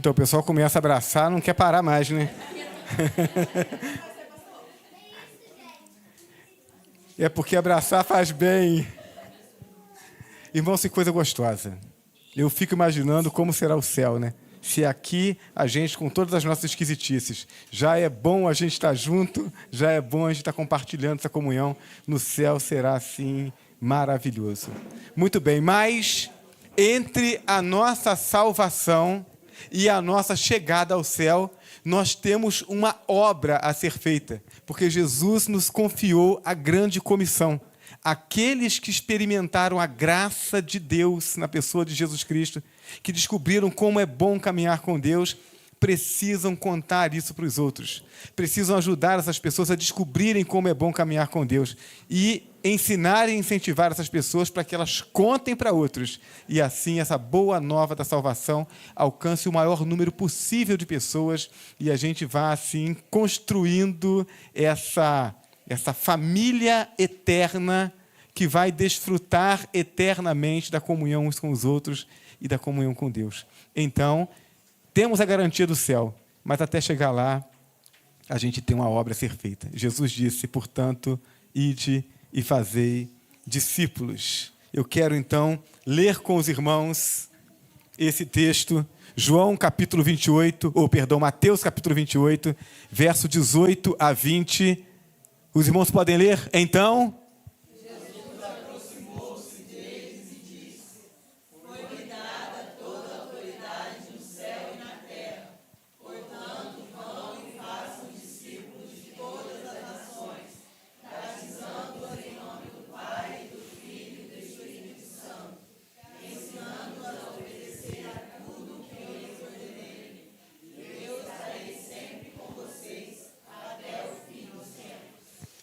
Então o pessoal começa a abraçar, não quer parar mais, né? É porque abraçar faz bem. Irmãos, que coisa gostosa. Eu fico imaginando como será o céu, né? Se aqui a gente, com todas as nossas esquisitices, já é bom a gente estar junto, já é bom a gente estar compartilhando essa comunhão, no céu será assim maravilhoso. Muito bem, mas entre a nossa salvação e a nossa chegada ao céu, nós temos uma obra a ser feita, porque Jesus nos confiou a grande comissão. Aqueles que experimentaram a graça de Deus na pessoa de Jesus Cristo, que descobriram como é bom caminhar com Deus, precisam contar isso para os outros. Precisam ajudar essas pessoas a descobrirem como é bom caminhar com Deus e ensinar e incentivar essas pessoas para que elas contem para outros. E assim essa boa nova da salvação alcance o maior número possível de pessoas e a gente vá assim construindo essa família eterna que vai desfrutar eternamente da comunhão uns com os outros e da comunhão com Deus. Então, temos a garantia do céu, mas até chegar lá, a gente tem uma obra a ser feita. Jesus disse, portanto, ide e fazei discípulos. Eu quero, então, ler com os irmãos esse texto, João capítulo 28, Mateus capítulo 28, verso 18 a 20. Os irmãos podem ler? Então, Jesus aproximou-se deles e disse: Foi-me dada toda a autoridade no céu e na terra. Portanto, vão e façam discípulos de todas as nações, batizando-os em nome do Pai, do Filho e do Espírito Santo, ensinando-os a obedecer a tudo o que eu lhes ordenei. E eu estarei sempre com vocês até o fim dos tempos.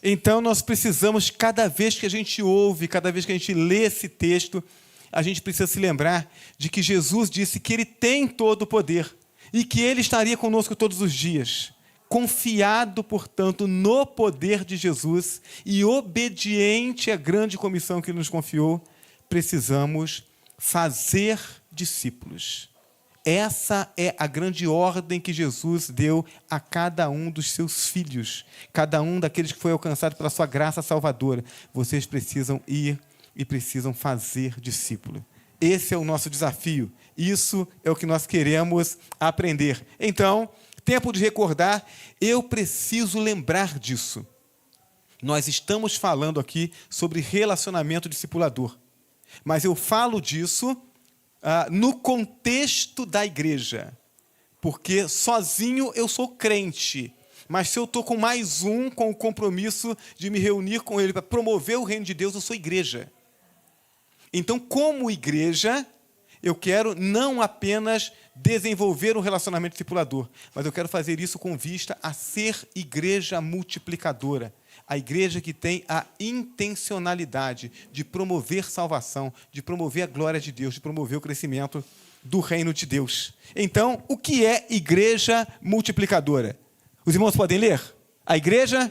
Então, nós precisamos, cada vez que a gente ouve, cada vez que a gente lê esse texto, a gente precisa se lembrar de que Jesus disse que Ele tem todo o poder e que Ele estaria conosco todos os dias. Confiado, portanto, no poder de Jesus e obediente à grande comissão que Ele nos confiou, precisamos fazer discípulos. Essa é a grande ordem que Jesus deu a cada um dos seus filhos, cada um daqueles que foi alcançado pela sua graça salvadora. Vocês precisam ir e precisam fazer discípulo. Esse é o nosso desafio. Isso é o que nós queremos aprender. Então, tempo de recordar, eu preciso lembrar disso. Nós estamos falando aqui sobre relacionamento discipulador, mas eu falo disso no contexto da igreja, porque sozinho eu sou crente, mas se eu estou com mais um, com o compromisso de me reunir com ele para promover o reino de Deus, eu sou igreja. Então, como igreja, eu quero não apenas desenvolver um relacionamento discipulador, mas eu quero fazer isso com vista a ser igreja multiplicadora. A igreja que tem a intencionalidade de promover salvação, de promover a glória de Deus, de promover o crescimento do reino de Deus. Então, o que é igreja multiplicadora? Os irmãos podem ler? A igreja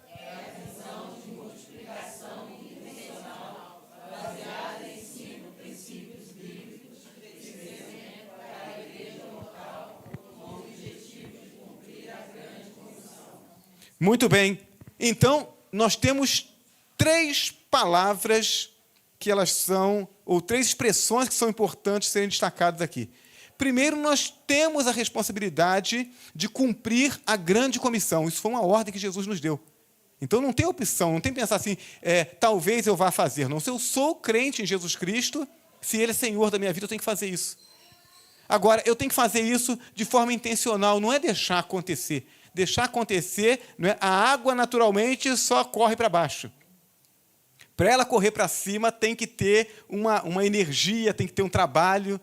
É a visão de multiplicação intencional, baseada em 5 princípios bíblicos, de crescimento para a igreja local, com o objetivo de cumprir a grande comissão. Muito bem. Então, nós temos 3 palavras que elas são, ou 3 expressões que são importantes serem destacadas aqui. Primeiro, nós temos a responsabilidade de cumprir a grande comissão. Isso foi uma ordem que Jesus nos deu. Então, não tem opção, não tem que pensar assim, talvez eu vá fazer. Não, se eu sou crente em Jesus Cristo, se Ele é Senhor da minha vida, eu tenho que fazer isso. Agora, eu tenho que fazer isso de forma intencional, não é deixar acontecer. Deixar acontecer, não é? A água naturalmente só corre para baixo. Para ela correr para cima, tem que ter uma energia, tem que ter um trabalho.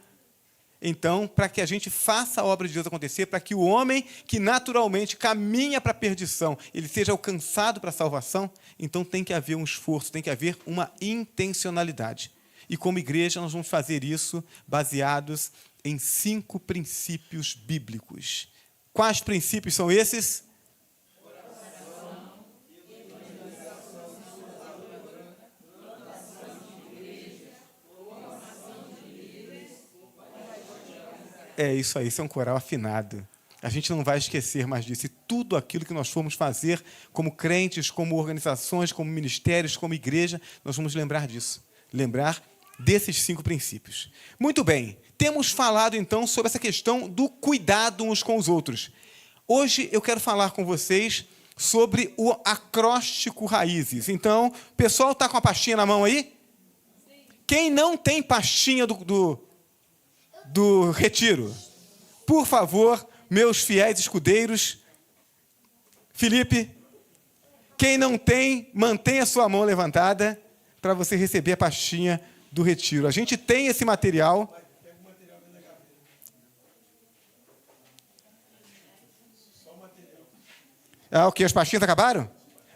Então, para que a gente faça a obra de Deus acontecer, para que o homem que naturalmente caminha para a perdição, ele seja alcançado para a salvação, então tem que haver um esforço, tem que haver uma intencionalidade. E como igreja, nós vamos fazer isso baseados em 5 princípios bíblicos. Quais princípios são esses? É isso aí, isso é um coral afinado. A gente não vai esquecer mais disso. E tudo aquilo que nós formos fazer como crentes, como organizações, como ministérios, como igreja, nós vamos lembrar disso. Lembrar desses 5 princípios. Muito bem, temos falado então sobre essa questão do cuidado uns com os outros. Hoje eu quero falar com vocês sobre o acróstico Raízes. Então, o pessoal está com a pastinha na mão aí? Quem não tem pastinha do retiro, por favor, meus fiéis escudeiros, Felipe, quem não tem, mantenha a sua mão levantada para você receber a pastinha do retiro. A gente tem esse material. Ah, o que? As pastinhas acabaram?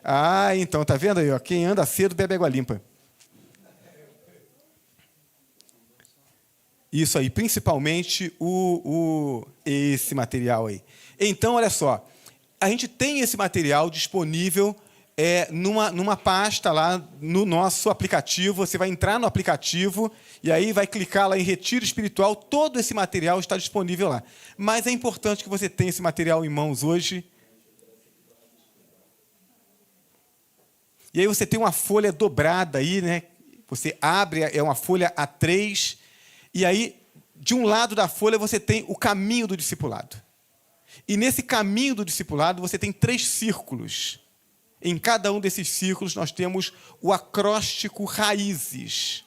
Ah, então, tá vendo aí? Ó, quem anda cedo bebe água limpa. Isso aí, principalmente esse material aí. Então, olha só, a gente tem esse material disponível numa pasta lá no nosso aplicativo. Você vai entrar no aplicativo e aí vai clicar lá em Retiro Espiritual. Todo esse material está disponível lá. Mas é importante que você tenha esse material em mãos hoje. E aí você tem uma folha dobrada aí, né? Você abre, é uma folha A3. E aí, de um lado da folha, você tem o caminho do discipulado. E nesse caminho do discipulado, você tem 3 círculos. Em cada um desses círculos, nós temos o acróstico Raízes.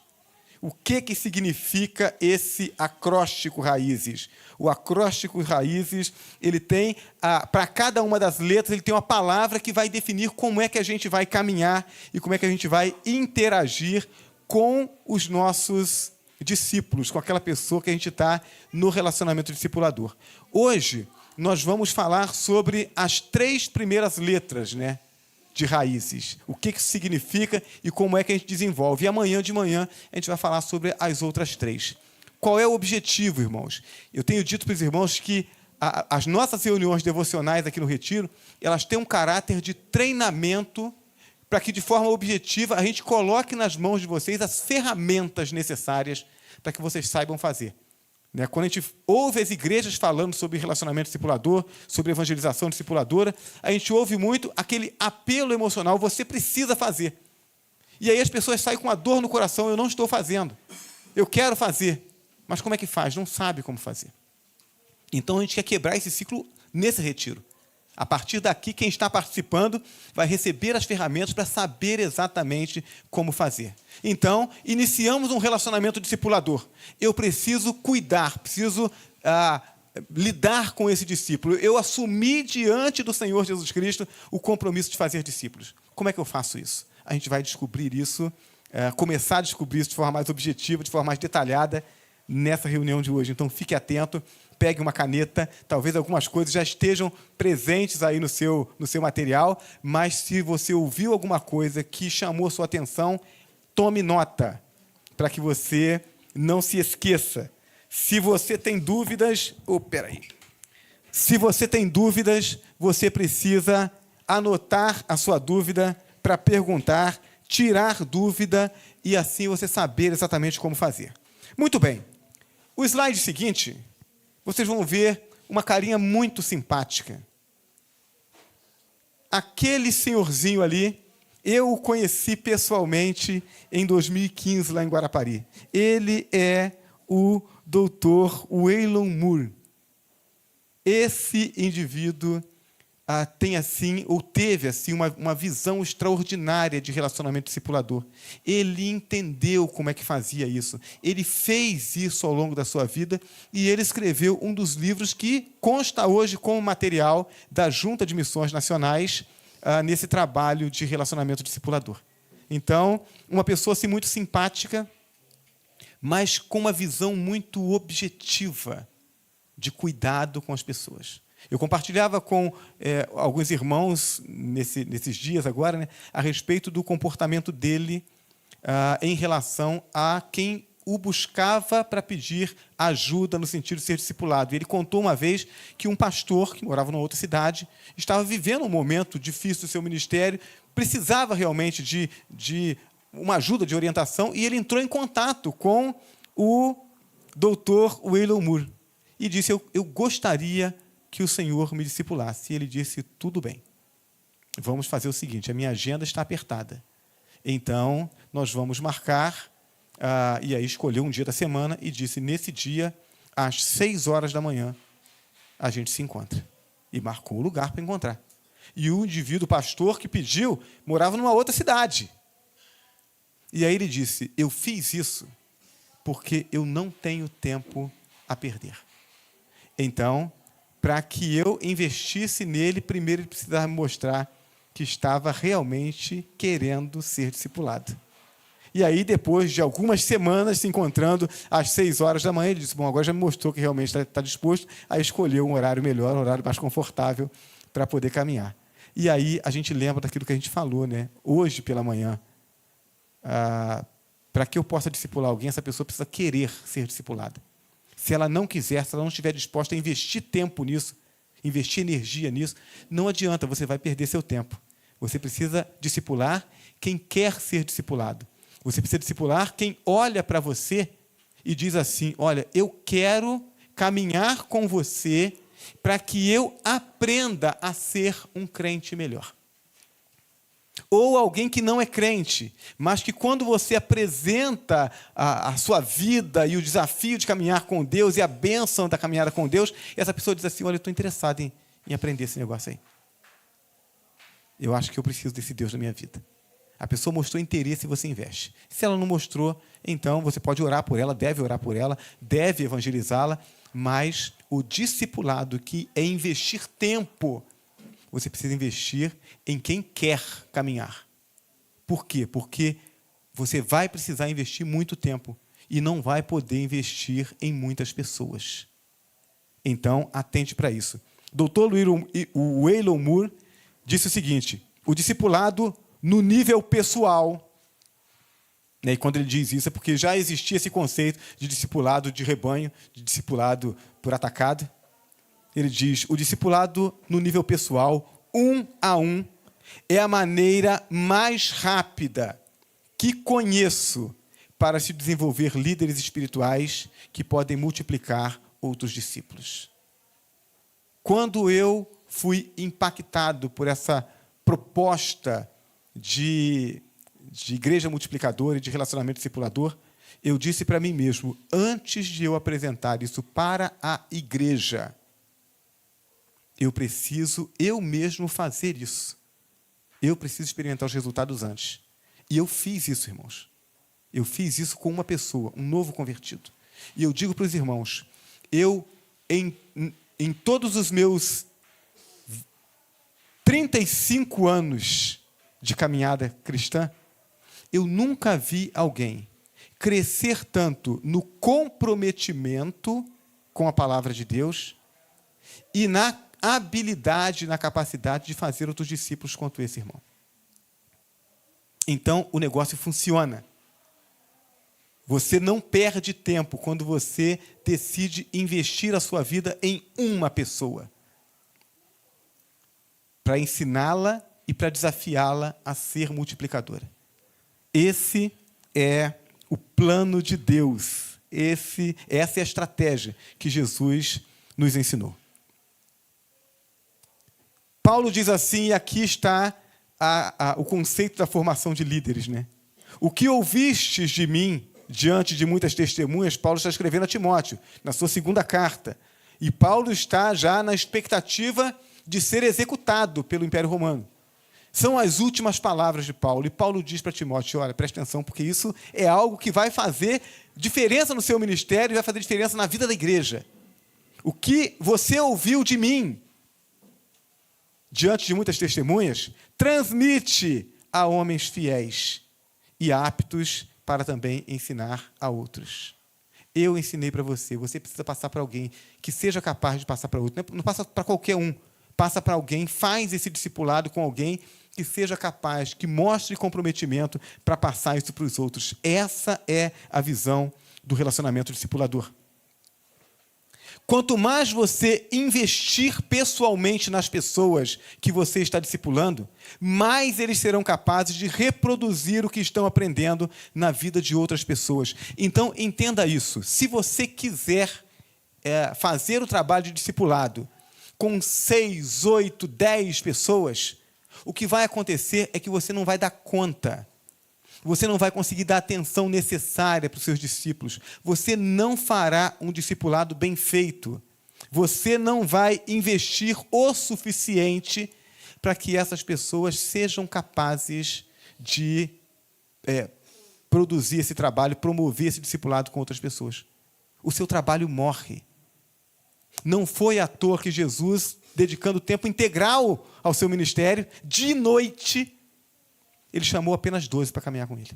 O que significa esse acróstico Raízes? O acróstico Raízes, ele tem, para cada uma das letras, ele tem uma palavra que vai definir como é que a gente vai caminhar e como é que a gente vai interagir com os nossos discípulos, com aquela pessoa que a gente está no relacionamento discipulador. Hoje, nós vamos falar sobre as 3 primeiras letras, né, de Raízes. O que isso significa e como é que a gente desenvolve. E amanhã de manhã a gente vai falar sobre as outras 3. Qual é o objetivo, irmãos? Eu tenho dito para os irmãos que as nossas reuniões devocionais aqui no Retiro, elas têm um caráter de treinamento para que, de forma objetiva, a gente coloque nas mãos de vocês as ferramentas necessárias para que vocês saibam fazer. Quando a gente ouve as igrejas falando sobre relacionamento discipulador, sobre evangelização discipuladora, a gente ouve muito aquele apelo emocional, você precisa fazer. E aí as pessoas saem com a dor no coração, eu não estou fazendo. Eu quero fazer, mas como é que faz? Não sabe como fazer. Então a gente quer quebrar esse ciclo nesse retiro. A partir daqui, quem está participando vai receber as ferramentas para saber exatamente como fazer. Então, iniciamos um relacionamento discipulador. Eu preciso cuidar, preciso lidar com esse discípulo. Eu assumi diante do Senhor Jesus Cristo o compromisso de fazer discípulos. Como é que eu faço isso? A gente vai descobrir isso, começar a descobrir isso de forma mais objetiva, de forma mais detalhada, nessa reunião de hoje. Então, fique atento. Pegue uma caneta, talvez algumas coisas já estejam presentes aí no seu material, mas se você ouviu alguma coisa que chamou sua atenção, tome nota, para que você não se esqueça. Se você tem dúvidas... Se você tem dúvidas, você precisa anotar a sua dúvida para perguntar, tirar dúvida e assim você saber exatamente como fazer. Muito bem. O slide seguinte... Vocês vão ver uma carinha muito simpática. Aquele senhorzinho ali, eu o conheci pessoalmente em 2015, lá em Guarapari. Ele é o Dr. Waylon Moore. Esse indivíduo tem assim, ou teve assim, uma visão extraordinária de relacionamento discipulador. Ele entendeu como é que fazia isso. Ele fez isso ao longo da sua vida e ele escreveu um dos livros que consta hoje como material da Junta de Missões Nacionais nesse trabalho de relacionamento discipulador. Então, uma pessoa assim, muito simpática, mas com uma visão muito objetiva de cuidado com as pessoas. Eu compartilhava com alguns irmãos nesses dias agora, né, a respeito do comportamento dele em relação a quem o buscava para pedir ajuda no sentido de ser discipulado. E ele contou uma vez que um pastor, que morava numa outra cidade, estava vivendo um momento difícil do seu ministério, precisava realmente de uma ajuda, de orientação, e ele entrou em contato com o Dr. Waylon Moore. e disse, eu gostaria que o Senhor me discipulasse. E ele disse, tudo bem, vamos fazer o seguinte, a minha agenda está apertada. Então, nós vamos marcar, e aí escolheu um dia da semana e disse, nesse dia, às 6 horas da manhã, a gente se encontra. E marcou o lugar para encontrar. E o indivíduo, o pastor que pediu, morava numa outra cidade. E aí ele disse, eu fiz isso porque eu não tenho tempo a perder. Então, para que eu investisse nele, primeiro ele precisava me mostrar que estava realmente querendo ser discipulado. E aí, depois de algumas semanas se encontrando às 6 horas da manhã, ele disse, bom, agora já me mostrou que realmente está disposto a escolher um horário melhor, um horário mais confortável para poder caminhar. E aí a gente lembra daquilo que a gente falou, né? Hoje pela manhã, para que eu possa discipular alguém, essa pessoa precisa querer ser discipulada. Se ela não quiser, se ela não estiver disposta a investir tempo nisso, investir energia nisso, não adianta, você vai perder seu tempo. Você precisa discipular quem quer ser discipulado. Você precisa discipular quem olha para você e diz assim, olha, eu quero caminhar com você para que eu aprenda a ser um crente melhor. Ou alguém que não é crente, mas que quando você apresenta a sua vida e o desafio de caminhar com Deus e a bênção da caminhada com Deus, essa pessoa diz assim, olha, eu estou interessado em aprender esse negócio aí. Eu acho que eu preciso desse Deus na minha vida. A pessoa mostrou interesse e você investe. Se ela não mostrou, então você pode orar por ela, deve evangelizá-la, mas o discipulado, que é investir tempo, você precisa investir em quem quer caminhar. Por quê? Porque você vai precisar investir muito tempo e não vai poder investir em muitas pessoas. Então, atente para isso. Dr. Waylon Moore disse o seguinte, o discipulado no nível pessoal, né, e quando ele diz isso é porque já existia esse conceito de discipulado de rebanho, de discipulado por atacado. Ele diz, o discipulado no nível pessoal, 1 a 1, é a maneira mais rápida que conheço para se desenvolver líderes espirituais que podem multiplicar outros discípulos. Quando eu fui impactado por essa proposta de igreja multiplicadora e de relacionamento discipulador, eu disse para mim mesmo, antes de eu apresentar isso para a igreja, eu preciso eu mesmo fazer isso. Eu preciso experimentar os resultados antes. E eu fiz isso, irmãos. Eu fiz isso com uma pessoa, um novo convertido. E eu digo para os irmãos, em todos os meus 35 anos de caminhada cristã, eu nunca vi alguém crescer tanto no comprometimento com a palavra de Deus e na habilidade, na capacidade de fazer outros discípulos quanto esse irmão. Então, o negócio funciona. Você não perde tempo quando você decide investir a sua vida em uma pessoa para ensiná-la e para desafiá-la a ser multiplicadora. Esse é o plano de Deus. Essa é a estratégia que Jesus nos ensinou. Paulo diz assim, e aqui está o conceito da formação de líderes, né? O que ouvistes de mim, diante de muitas testemunhas, Paulo está escrevendo a Timóteo, na sua 2ª carta. E Paulo está já na expectativa de ser executado pelo Império Romano. São as últimas palavras de Paulo. E Paulo diz para Timóteo, olha, presta atenção, porque isso é algo que vai fazer diferença no seu ministério e vai fazer diferença na vida da igreja. O que você ouviu de mim, diante de muitas testemunhas, transmite a homens fiéis e aptos para também ensinar a outros. Eu ensinei para você, você precisa passar para alguém que seja capaz de passar para outro. Não passa para qualquer um, passa para alguém, faz esse discipulado com alguém que seja capaz, que mostre comprometimento para passar isso para os outros. Essa é a visão do relacionamento discipulador. Quanto mais você investir pessoalmente nas pessoas que você está discipulando, mais eles serão capazes de reproduzir o que estão aprendendo na vida de outras pessoas. Então, entenda isso. Se você quiser fazer o trabalho de discipulado com 6, 8, 10 pessoas, o que vai acontecer é que você não vai dar conta. Você não vai conseguir dar a atenção necessária para os seus discípulos. Você não fará um discipulado bem feito. Você não vai investir o suficiente para que essas pessoas sejam capazes de produzir esse trabalho, promover esse discipulado com outras pessoas. O seu trabalho morre. Não foi à toa que Jesus, dedicando tempo integral ao seu ministério, de noite, ele chamou apenas 12 para caminhar com ele.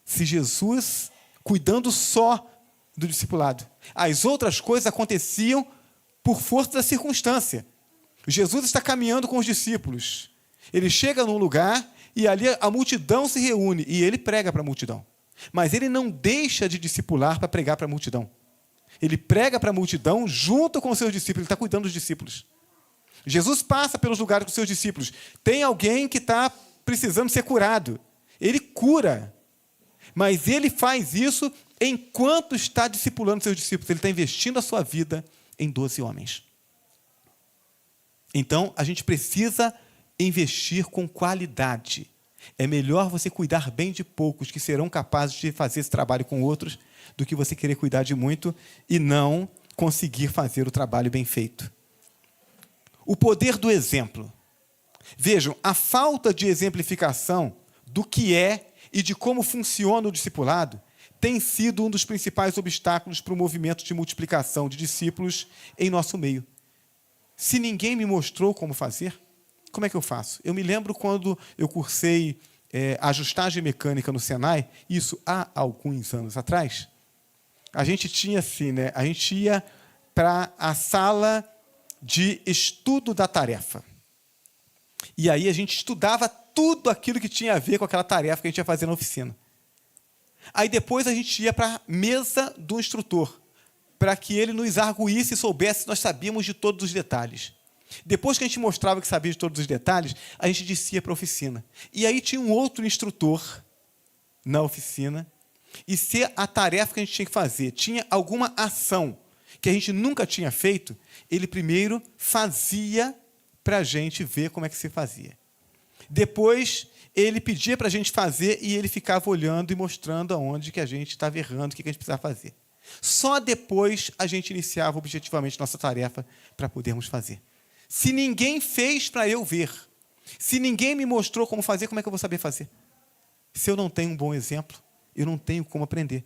Se Jesus, cuidando só do discipulado, as outras coisas aconteciam por força da circunstância. Jesus está caminhando com os discípulos. Ele chega num lugar e ali a multidão se reúne e ele prega para a multidão. Mas ele não deixa de discipular para pregar para a multidão. Ele prega para a multidão junto com os seus discípulos. Ele está cuidando dos discípulos. Jesus passa pelos lugares com os seus discípulos. Tem alguém que está precisando ser curado. Ele cura. Mas ele faz isso enquanto está discipulando seus discípulos. Ele está investindo a sua vida em 12 homens. Então, a gente precisa investir com qualidade. É melhor você cuidar bem de poucos que serão capazes de fazer esse trabalho com outros do que você querer cuidar de muito e não conseguir fazer o trabalho bem feito. O poder do exemplo. Vejam, a falta de exemplificação do que é e de como funciona o discipulado tem sido um dos principais obstáculos para o movimento de multiplicação de discípulos em nosso meio. Se ninguém me mostrou como fazer, como é que eu faço? Eu me lembro quando eu cursei ajustagem mecânica no Senai, isso há alguns anos atrás, a gente tinha assim, né? A gente ia para a sala de estudo da tarefa. E aí a gente estudava tudo aquilo que tinha a ver com aquela tarefa que a gente ia fazer na oficina. Aí depois a gente ia para a mesa do instrutor, para que ele nos arguísse e soubesse se nós sabíamos de todos os detalhes. Depois que a gente mostrava que sabia de todos os detalhes, a gente descia para a oficina. E aí tinha um outro instrutor na oficina, e se a tarefa que a gente tinha que fazer tinha alguma ação que a gente nunca tinha feito, ele primeiro fazia para a gente ver como é que se fazia. Depois, ele pedia para a gente fazer e ele ficava olhando e mostrando aonde que a gente estava errando, o que a gente precisava fazer. Só depois a gente iniciava objetivamente nossa tarefa para podermos fazer. Se ninguém fez para eu ver, se ninguém me mostrou como fazer, como é que eu vou saber fazer? Se eu não tenho um bom exemplo, eu não tenho como aprender.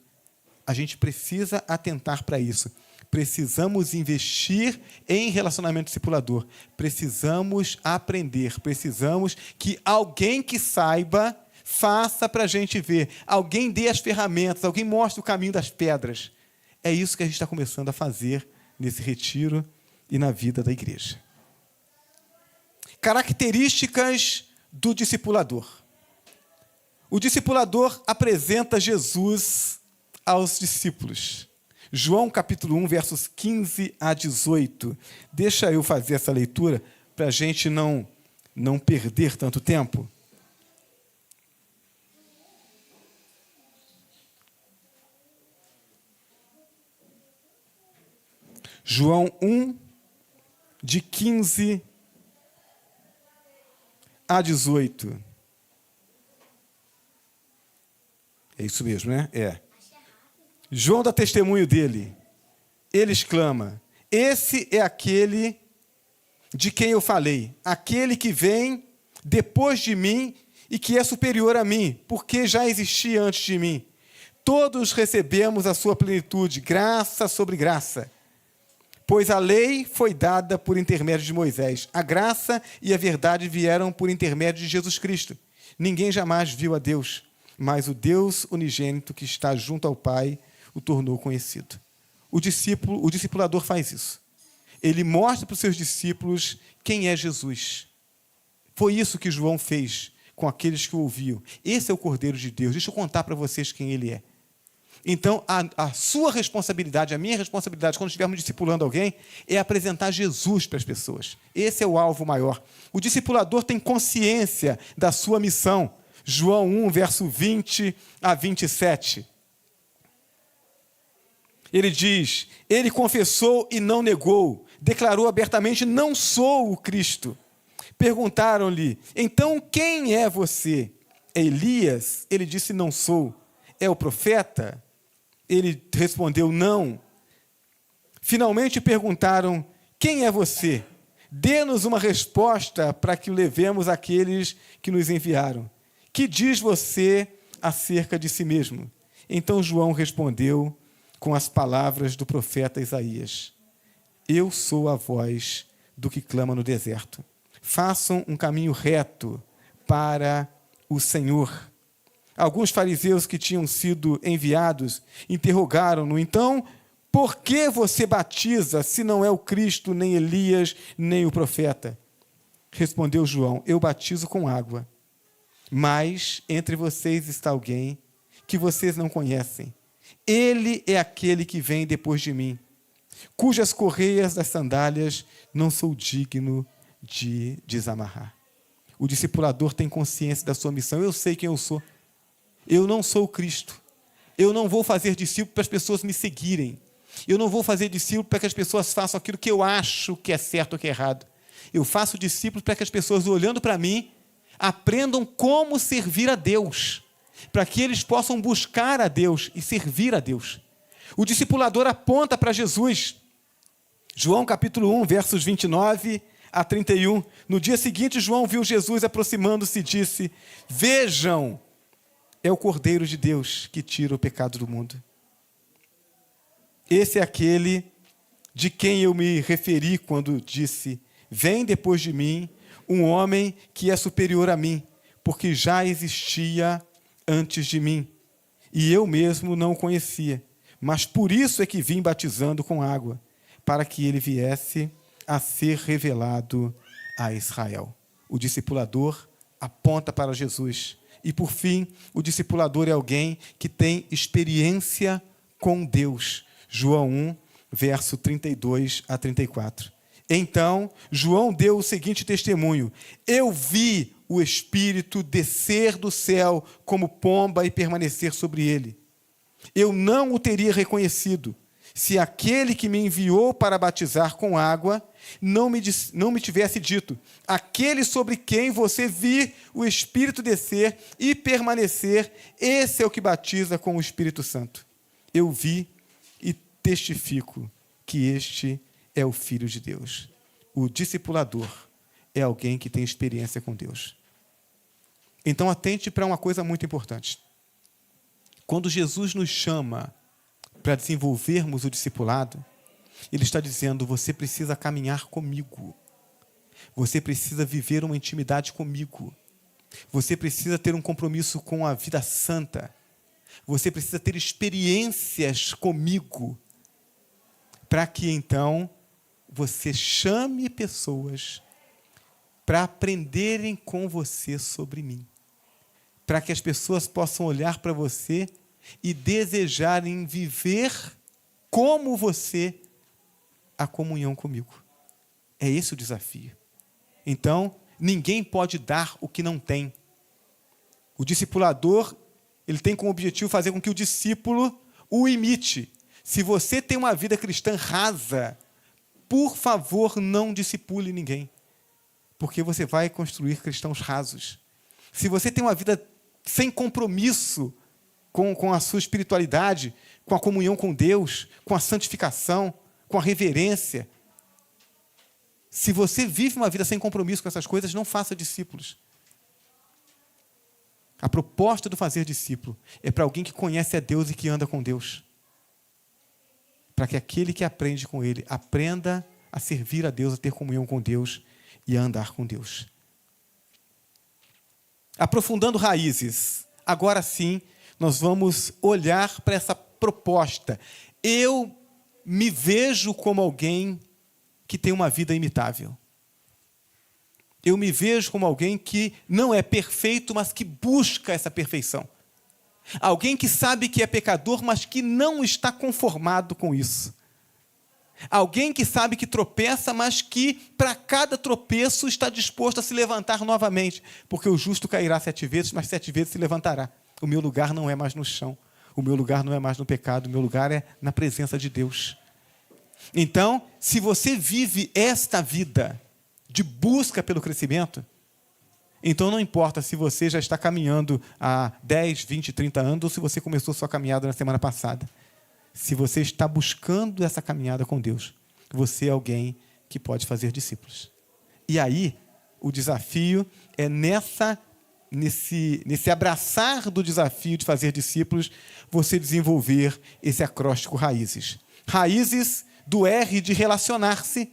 A gente precisa atentar para isso. Precisamos investir em relacionamento discipulador. Precisamos aprender. Precisamos que alguém que saiba faça para a gente ver. Alguém dê as ferramentas, alguém mostre o caminho das pedras. É isso que a gente está começando a fazer nesse retiro e na vida da igreja. Características do discipulador. O discipulador apresenta Jesus aos discípulos. João, capítulo 1, versos 15 a 18. Deixa eu fazer essa leitura para a gente não perder tanto tempo. João 1, de 15 a 18. É isso mesmo, né? É. João dá testemunho dele. Ele exclama: esse é aquele de quem eu falei, aquele que vem depois de mim e que é superior a mim, porque já existia antes de mim. Todos recebemos a sua plenitude, graça sobre graça. Pois a lei foi dada por intermédio de Moisés. A graça e a verdade vieram por intermédio de Jesus Cristo. Ninguém jamais viu a Deus, mas o Deus unigênito que está junto ao Pai o tornou conhecido. O discipulador faz isso. Ele mostra para os seus discípulos quem é Jesus. Foi isso que João fez com aqueles que o ouviam. Esse é o Cordeiro de Deus. Deixa eu contar para vocês quem ele é. Então, a sua responsabilidade, a minha responsabilidade, quando estivermos discipulando alguém, é apresentar Jesus para as pessoas. Esse é o alvo maior. O discipulador tem consciência da sua missão. João 1, verso 20 a 27. Ele diz, ele confessou e não negou, declarou abertamente, não sou o Cristo. Perguntaram-lhe, então quem é você? É Elias? Ele disse, não sou. É o profeta? Ele respondeu, não. Finalmente perguntaram, quem é você? Dê-nos uma resposta para que o levemos àqueles que nos enviaram. Que diz você acerca de si mesmo? Então João respondeu com as palavras do profeta Isaías. Eu sou a voz do que clama no deserto. Façam um caminho reto para o Senhor. Alguns fariseus que tinham sido enviados interrogaram-no. Então, por que você batiza se não é o Cristo, nem Elias, nem o profeta? Respondeu João, eu batizo com água. Mas entre vocês está alguém que vocês não conhecem. Ele é aquele que vem depois de mim, cujas correias das sandálias não sou digno de desamarrar. O discipulador tem consciência da sua missão. Eu sei quem eu sou. Eu não sou o Cristo. Eu não vou fazer discípulo para as pessoas me seguirem. Eu não vou fazer discípulo para que as pessoas façam aquilo que eu acho que é certo ou que é errado. Eu faço discípulo para que as pessoas, olhando para mim, aprendam como servir a Deus, para que eles possam buscar a Deus e servir a Deus. O discipulador aponta para Jesus. João capítulo 1, versos 29 a 31. No dia seguinte, João viu Jesus aproximando-se e disse, vejam, é o Cordeiro de Deus que tira o pecado do mundo. Esse é aquele de quem eu me referi quando disse, vem depois de mim um homem que é superior a mim, porque já existia antes de mim, e eu mesmo não o conhecia. Mas por isso é que vim batizando com água, para que ele viesse a ser revelado a Israel. O discipulador aponta para Jesus. E, por fim, o discipulador é alguém que tem experiência com Deus. João 1, verso 32 a 34. Então, João deu o seguinte testemunho. Eu vi o Espírito descer do céu como pomba e permanecer sobre ele. Eu não o teria reconhecido se aquele que me enviou para batizar com água não me tivesse dito, aquele sobre quem você vir o Espírito descer e permanecer, esse é o que batiza com o Espírito Santo. Eu vi e testifico que este é o Filho de Deus. O discipulador é alguém que tem experiência com Deus. Então, atente para uma coisa muito importante. Quando Jesus nos chama para desenvolvermos o discipulado, Ele está dizendo, você precisa caminhar comigo. Você precisa viver uma intimidade comigo. Você precisa ter um compromisso com a vida santa. Você precisa ter experiências comigo, para que, então, você chame pessoas para aprenderem com você sobre mim. Para que as pessoas possam olhar para você e desejarem viver como você a comunhão comigo. É esse o desafio. Então, ninguém pode dar o que não tem. O discipulador, ele tem como objetivo fazer com que o discípulo o imite. Se você tem uma vida cristã rasa, por favor, não discipule ninguém, porque você vai construir cristãos rasos. Se você tem uma vida sem compromisso com a sua espiritualidade, com a comunhão com Deus, com a santificação, com a reverência, se você vive uma vida sem compromisso com essas coisas, não faça discípulos. A proposta do fazer discípulo é para alguém que conhece a Deus e que anda com Deus. Para que aquele que aprende com Ele aprenda a servir a Deus, a ter comunhão com Deus e a andar com Deus. Aprofundando raízes, agora sim, nós vamos olhar para essa proposta. Eu me vejo como alguém que tem uma vida imitável. Eu me vejo como alguém que não é perfeito, mas que busca essa perfeição. Alguém que sabe que é pecador, mas que não está conformado com isso. Alguém que sabe que tropeça, mas que para cada tropeço está disposto a se levantar novamente. Porque o justo cairá 7 vezes, mas 7 vezes se levantará. O meu lugar não é mais no chão. O meu lugar não é mais no pecado, o meu lugar é na presença de Deus. Então, se você vive esta vida de busca pelo crescimento, então não importa se você já está caminhando há 10, 20, 30 anos ou se você começou sua caminhada na semana passada. Se você está buscando essa caminhada com Deus, você é alguém que pode fazer discípulos. E aí, o desafio é nesse abraçar do desafio de fazer discípulos, você desenvolver esse acróstico raízes. Raízes do R de relacionar-se,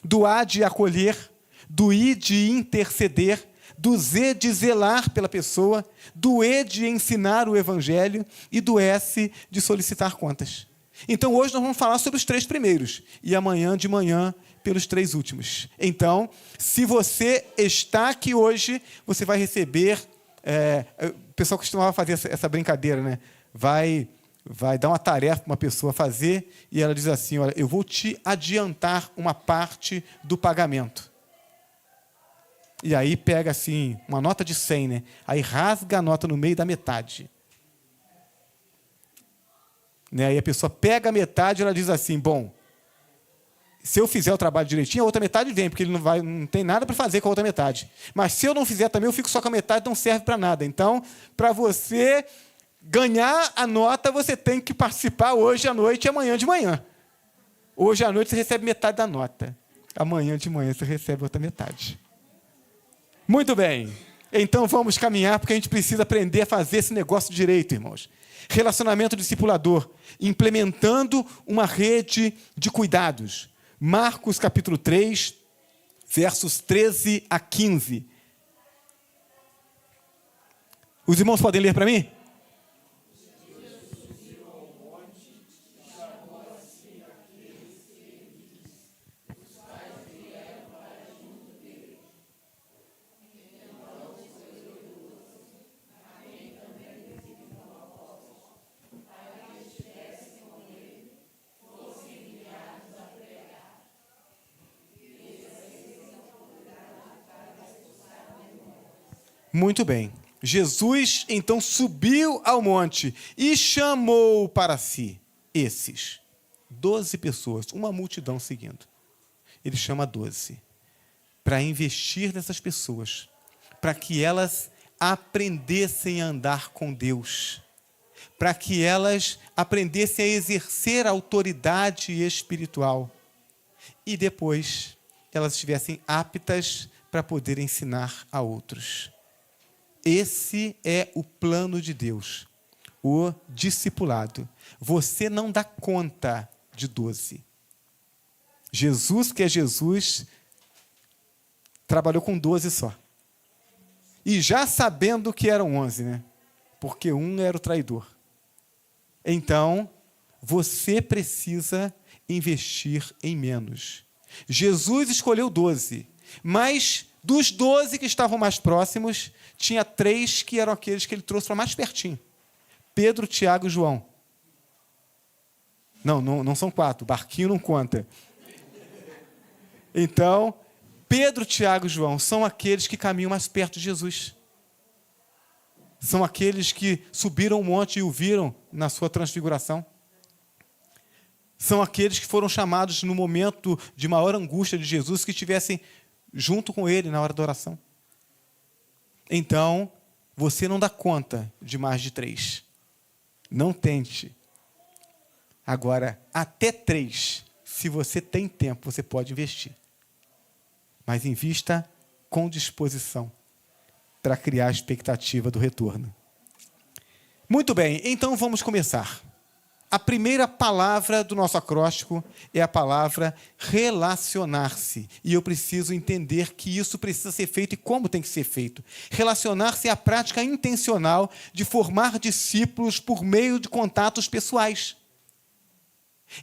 do A de acolher, do I de interceder, do Z de zelar pela pessoa, do E de ensinar o evangelho e do S de solicitar contas. Então, hoje nós vamos falar sobre os 3 primeiros e amanhã de manhã pelos 3 últimos. Então, se você está aqui hoje, você vai receber... o pessoal costumava fazer essa brincadeira, né? Vai dar uma tarefa para uma pessoa fazer e ela diz assim, olha, eu vou te adiantar uma parte do pagamento. E aí pega assim, uma nota de 100, né? Aí rasga a nota no meio da metade. Né? Aí a pessoa pega a metade e ela diz assim, bom, se eu fizer o trabalho direitinho, a outra metade vem, porque ele não tem nada para fazer com a outra metade. Mas se eu não fizer também, eu fico só com a metade, não serve para nada. Então, para você ganhar a nota, você tem que participar hoje à noite e amanhã de manhã. Hoje à noite você recebe metade da nota. Amanhã de manhã você recebe outra metade. Muito bem. Então vamos caminhar, porque a gente precisa aprender a fazer esse negócio direito, irmãos. Relacionamento discipulador, implementando uma rede de cuidados. Marcos, capítulo 3, versos 13 a 15. Os irmãos podem ler para mim? Muito bem. Jesus, então, subiu ao monte e chamou para si esses 12 pessoas, uma multidão seguindo. Ele chama 12 para investir nessas pessoas, para que elas aprendessem a andar com Deus, para que elas aprendessem a exercer a autoridade espiritual e depois elas estivessem aptas para poder ensinar a outros. Esse é o plano de Deus, o discipulado. Você não dá conta de 12. Jesus, que é Jesus, trabalhou com 12 só. E já sabendo que eram 11, né? Porque um era o traidor. Então, você precisa investir em menos. Jesus escolheu 12, mas dos 12 que estavam mais próximos, tinha 3 que eram aqueles que ele trouxe para mais pertinho. Pedro, Tiago e João. Não são 4, o barquinho não conta. Então, Pedro, Tiago e João são aqueles que caminham mais perto de Jesus. São aqueles que subiram o monte e o viram na sua transfiguração. São aqueles que foram chamados no momento de maior angústia de Jesus, que estivessem junto com ele na hora da oração. Então, você não dá conta de mais de 3. Não tente. Agora, até 3, se você tem tempo, você pode investir. Mas invista com disposição para criar a expectativa do retorno. Muito bem, então vamos começar. A primeira palavra do nosso acróstico é a palavra relacionar-se. E eu preciso entender que isso precisa ser feito e como tem que ser feito. Relacionar-se é a prática intencional de formar discípulos por meio de contatos pessoais.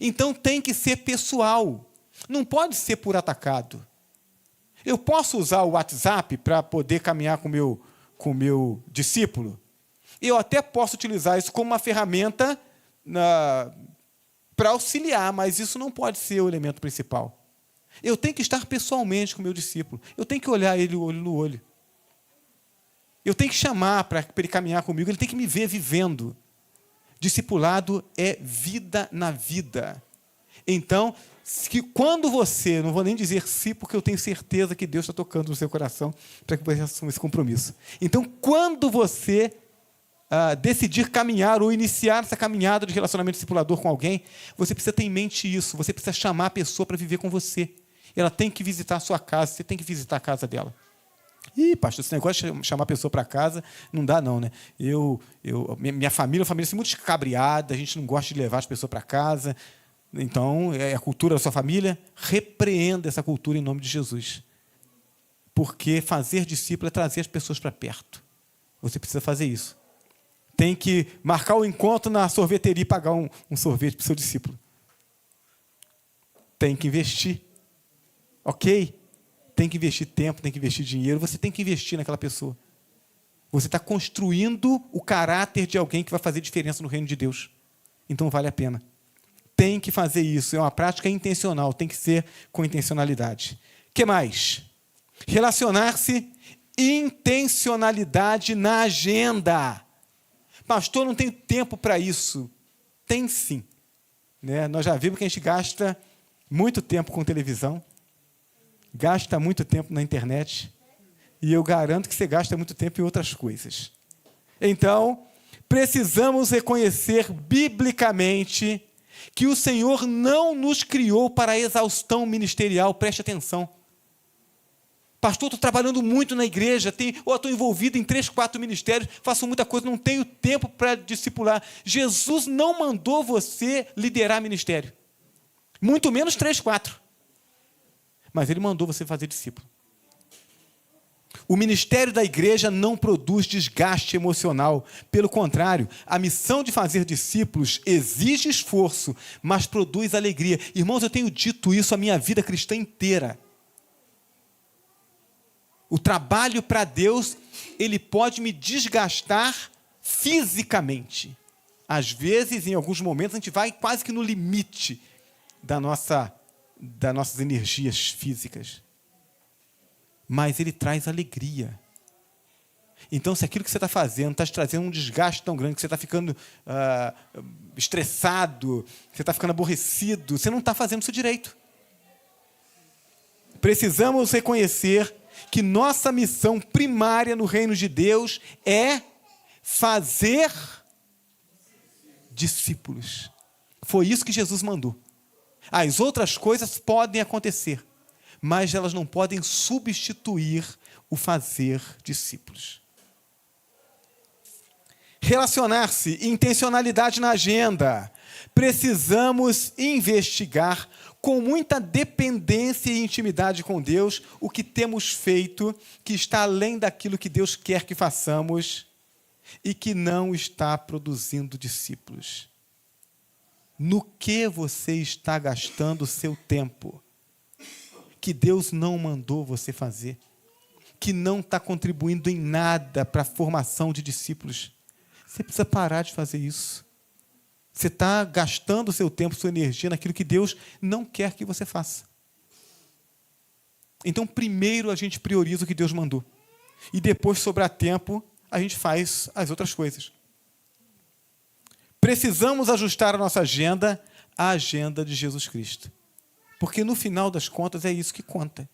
Então tem que ser pessoal. Não pode ser por atacado. Eu posso usar o WhatsApp para poder caminhar com o meu discípulo? Eu até posso utilizar isso como uma ferramenta para auxiliar, mas isso não pode ser o elemento principal. Eu tenho que estar pessoalmente com o meu discípulo. Eu tenho que olhar ele olho no olho. Eu tenho que chamar para ele caminhar comigo. Ele tem que me ver vivendo. Discipulado é vida na vida. Então, quando você, não vou nem dizer se, porque eu tenho certeza que Deus está tocando no seu coração para que você assuma esse compromisso. Então, quando você decidir caminhar ou iniciar essa caminhada de relacionamento discipulador com alguém, você precisa ter em mente isso, você precisa chamar a pessoa para viver com você. Ela tem que visitar a sua casa, você tem que visitar a casa dela. Ih, pastor, esse negócio de chamar a pessoa para casa, não dá não, né? Minha família é uma família assim, muito escabriada, a gente não gosta de levar as pessoas para casa. Então, é a cultura da sua família, repreenda essa cultura em nome de Jesus. Porque fazer discípulo é trazer as pessoas para perto. Você precisa fazer isso. Tem que marcar o encontro na sorveteria e pagar um sorvete para o seu discípulo. Tem que investir. Ok? Tem que investir tempo, tem que investir dinheiro. Você tem que investir naquela pessoa. Você está construindo o caráter de alguém que vai fazer diferença no reino de Deus. Então, vale a pena. Tem que fazer isso. É uma prática intencional. Tem que ser com intencionalidade. O que mais? Relacionar-se, intencionalidade na agenda. Pastor, não tenho tempo para isso. Tem sim. Né? Nós já vimos que a gente gasta muito tempo com televisão, gasta muito tempo na internet, e eu garanto que você gasta muito tempo em outras coisas. Então, precisamos reconhecer biblicamente que o Senhor não nos criou para a exaustão ministerial. Preste atenção. Pastor, estou trabalhando muito na igreja, ou estou envolvido em 3, 4 ministérios, faço muita coisa, não tenho tempo para discipular. Jesus não mandou você liderar ministério. Muito menos 3, 4. Mas Ele mandou você fazer discípulo. O ministério da igreja não produz desgaste emocional. Pelo contrário, a missão de fazer discípulos exige esforço, mas produz alegria. Irmãos, eu tenho dito isso a minha vida cristã inteira. O trabalho para Deus, ele pode me desgastar fisicamente. Às vezes, em alguns momentos, a gente vai quase que no limite das nossas energias físicas. Mas ele traz alegria. Então, se aquilo que você está fazendo está te trazendo um desgaste tão grande, que você está ficando estressado, você está ficando aborrecido, você não está fazendo isso direito. Precisamos reconhecer que nossa missão primária no reino de Deus é fazer discípulos. Foi isso que Jesus mandou. As outras coisas podem acontecer, mas elas não podem substituir o fazer discípulos. Relacionar-se, intencionalidade na agenda. Precisamos investigar com muita dependência e intimidade com Deus o que temos feito, que está além daquilo que Deus quer que façamos e que não está produzindo discípulos. No que você está gastando o seu tempo? Que Deus não mandou você fazer, que não está contribuindo em nada para a formação de discípulos. Você precisa parar de fazer isso. Você está gastando o seu tempo, sua energia naquilo que Deus não quer que você faça. Então, primeiro a gente prioriza o que Deus mandou. E depois, sobrar tempo, a gente faz as outras coisas. Precisamos ajustar a nossa agenda à agenda de Jesus Cristo. Porque, no final das contas, é isso que conta.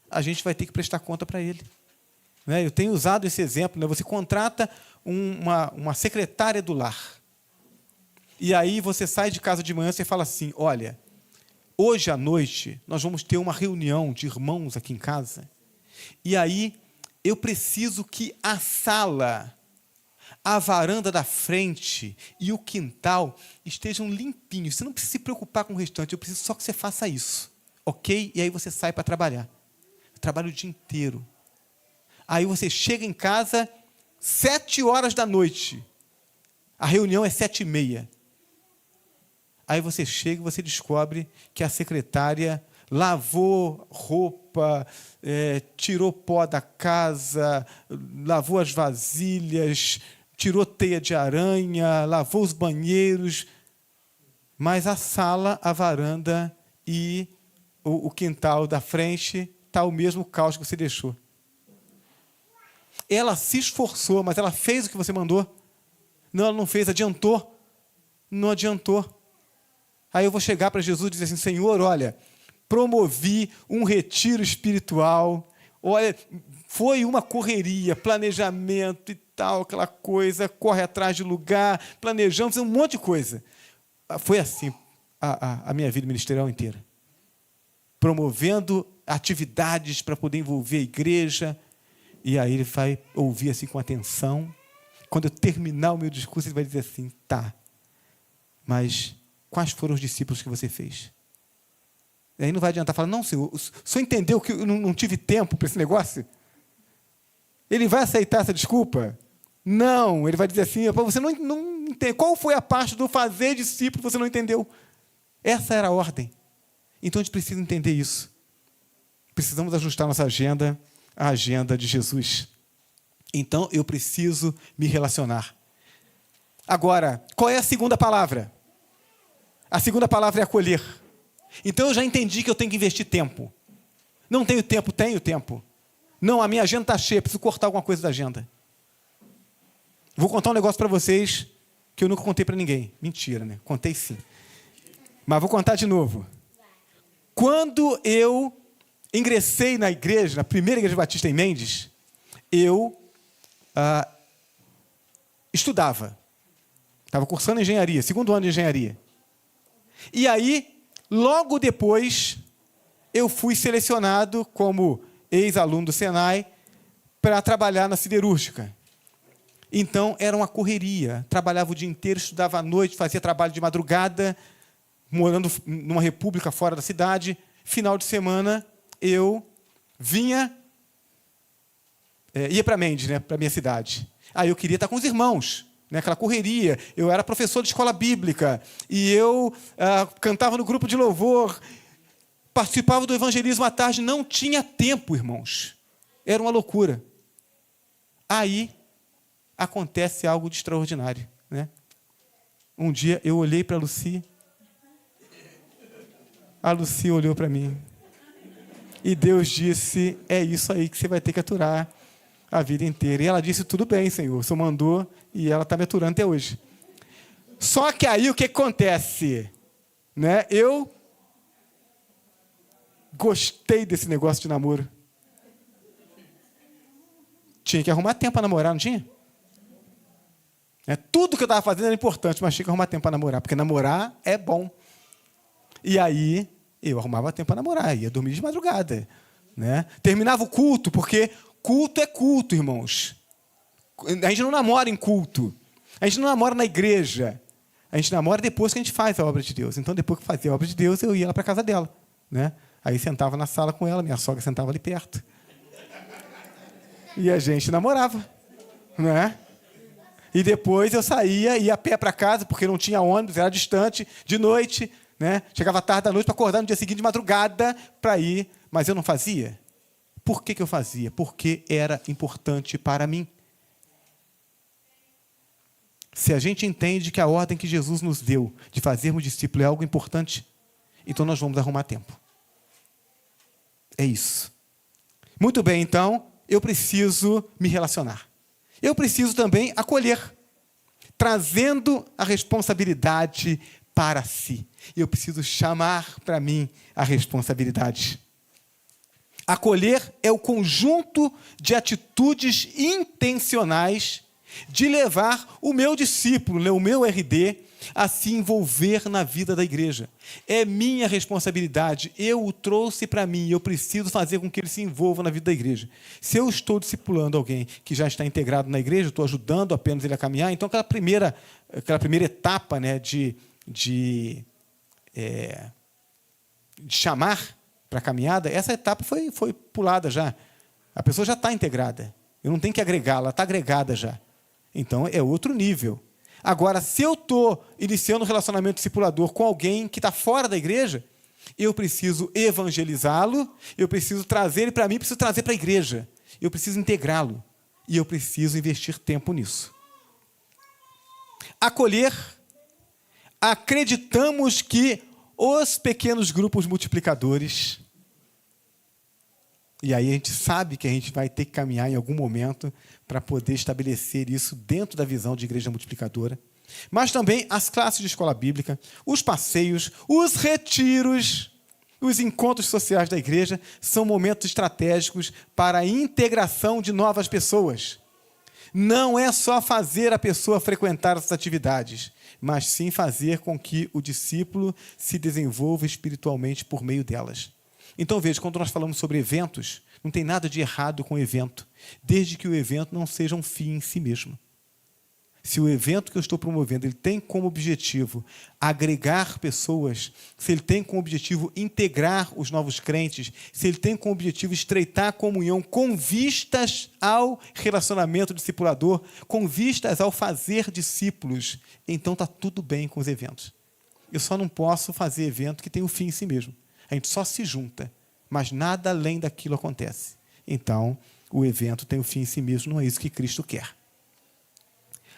A gente vai ter que prestar conta para Ele. Né? Eu tenho usado esse exemplo. Né? Você contrata uma secretária do lar. E aí você sai de casa de manhã e fala assim, olha, hoje à noite nós vamos ter uma reunião de irmãos aqui em casa. E aí eu preciso que a sala, a varanda da frente e o quintal estejam limpinhos. Você não precisa se preocupar com o restante, eu preciso só que você faça isso. Ok? E aí você sai para trabalhar. Trabalha o dia inteiro. Aí você chega em casa 7h da noite. A reunião é 7h30. Aí você chega e você descobre que a secretária lavou roupa, tirou pó da casa, lavou as vasilhas, tirou teia de aranha, lavou os banheiros, mas a sala, a varanda e o quintal da frente está o mesmo caos que você deixou. Ela se esforçou, mas ela fez o que você mandou? Não, ela não fez, adiantou. Não adiantou. Aí eu vou chegar para Jesus e dizer assim, Senhor, olha, promovi um retiro espiritual, olha, foi uma correria, planejamento e tal, aquela coisa, corre atrás de lugar, planejamos um monte de coisa. Foi assim a minha vida ministerial inteira. Promovendo atividades para poder envolver a igreja, e aí ele vai ouvir assim com atenção. Quando eu terminar o meu discurso, ele vai dizer assim, tá, mas quais foram os discípulos que você fez? E aí não vai adiantar falar, não, senhor, o senhor entendeu que eu não tive tempo para esse negócio? Ele vai aceitar essa desculpa? Não, ele vai dizer assim, você não entende. Qual foi a parte do fazer discípulo que você não entendeu? Essa era a ordem. Então a gente precisa entender isso. Precisamos ajustar nossa agenda à agenda de Jesus. Então eu preciso me relacionar. Agora, qual é a segunda palavra? A segunda palavra é acolher. Então eu já entendi que eu tenho que investir tempo. Não tenho tempo, tenho tempo. Não, a minha agenda está cheia, preciso cortar alguma coisa da agenda. Vou contar um negócio para vocês que eu nunca contei para ninguém. Mentira, né? Contei sim. Mas vou contar de novo. Quando eu ingressei na igreja, na primeira igreja batista em Mendes, eu estudava. Estava cursando engenharia, segundo ano de engenharia. E aí, logo depois, eu fui selecionado como ex-aluno do Senai para trabalhar na siderúrgica. Então, era uma correria. Trabalhava o dia inteiro, estudava à noite, fazia trabalho de madrugada, morando numa república fora da cidade. Final de semana, eu ia para Mendes, né, para a minha cidade. Aí eu queria estar com os irmãos, né, aquela correria. Eu era professor de escola bíblica, e eu cantava no grupo de louvor, participava do evangelismo à tarde, não tinha tempo, irmãos. Era uma loucura. Aí acontece algo de extraordinário, né? Um dia eu olhei para a Lucy, a Lucy olhou para mim, e Deus disse, é isso aí que você vai ter que aturar a vida inteira. E ela disse, tudo bem, Senhor, o Senhor mandou, e ela está me aturando até hoje. Só que aí o que acontece? Né? Eu gostei desse negócio de namoro. Tinha que arrumar tempo para namorar, não tinha? Tudo que eu estava fazendo era importante, mas tinha que arrumar tempo para namorar, porque namorar é bom. E aí, eu arrumava tempo para namorar, ia dormir de madrugada. Né? Terminava o culto, porque culto é culto, irmãos. A gente não namora em culto. A gente não namora na igreja. A gente namora depois que a gente faz a obra de Deus. Então, depois que fazia a obra de Deus, eu ia lá para a casa dela. Né? Aí sentava na sala com ela, minha sogra sentava ali perto. E a gente namorava. Né? E depois eu saía, ia a pé para casa, porque não tinha ônibus, era distante, de noite. Né? Chegava tarde da noite para acordar no dia seguinte de madrugada para ir. Mas eu não fazia. Por que eu fazia? Porque era importante para mim. Se a gente entende que a ordem que Jesus nos deu de fazermos discípulo é algo importante, então nós vamos arrumar tempo. É isso. Muito bem, então, eu preciso me relacionar. Eu preciso também acolher, trazendo a responsabilidade para si. Eu preciso chamar para mim a responsabilidade. Acolher é o conjunto de atitudes intencionais de levar o meu discípulo, o meu RD, a se envolver na vida da igreja. É minha responsabilidade, eu o trouxe para mim, eu preciso fazer com que ele se envolva na vida da igreja. Se eu estou discipulando alguém que já está integrado na igreja, estou ajudando apenas ele a caminhar, então aquela primeira etapa, né, de chamar para a caminhada, essa etapa foi pulada já. A pessoa já está integrada. Eu não tenho que agregá-la, ela está agregada já. Então, é outro nível. Agora, se eu estou iniciando um relacionamento discipulador com alguém que está fora da igreja, eu preciso evangelizá-lo, eu preciso trazer ele para mim, preciso trazer para a igreja. Eu preciso integrá-lo. E eu preciso investir tempo nisso. Acolher, acreditamos que os pequenos grupos multiplicadores, e aí a gente sabe que a gente vai ter que caminhar em algum momento para poder estabelecer isso dentro da visão de igreja multiplicadora. Mas também as classes de escola bíblica, os passeios, os retiros, os encontros sociais da igreja são momentos estratégicos para a integração de novas pessoas. Não é só fazer a pessoa frequentar essas atividades, mas sim fazer com que o discípulo se desenvolva espiritualmente por meio delas. Então, veja, quando nós falamos sobre eventos, não tem nada de errado com o evento, desde que o evento não seja um fim em si mesmo. Se o evento que eu estou promovendo ele tem como objetivo agregar pessoas, se ele tem como objetivo integrar os novos crentes, se ele tem como objetivo estreitar a comunhão com vistas ao relacionamento discipulador, com vistas ao fazer discípulos, então está tudo bem com os eventos. Eu só não posso fazer evento que tem um fim em si mesmo. A gente só se junta, mas nada além daquilo acontece. Então, o evento tem um fim em si mesmo, não é isso que Cristo quer.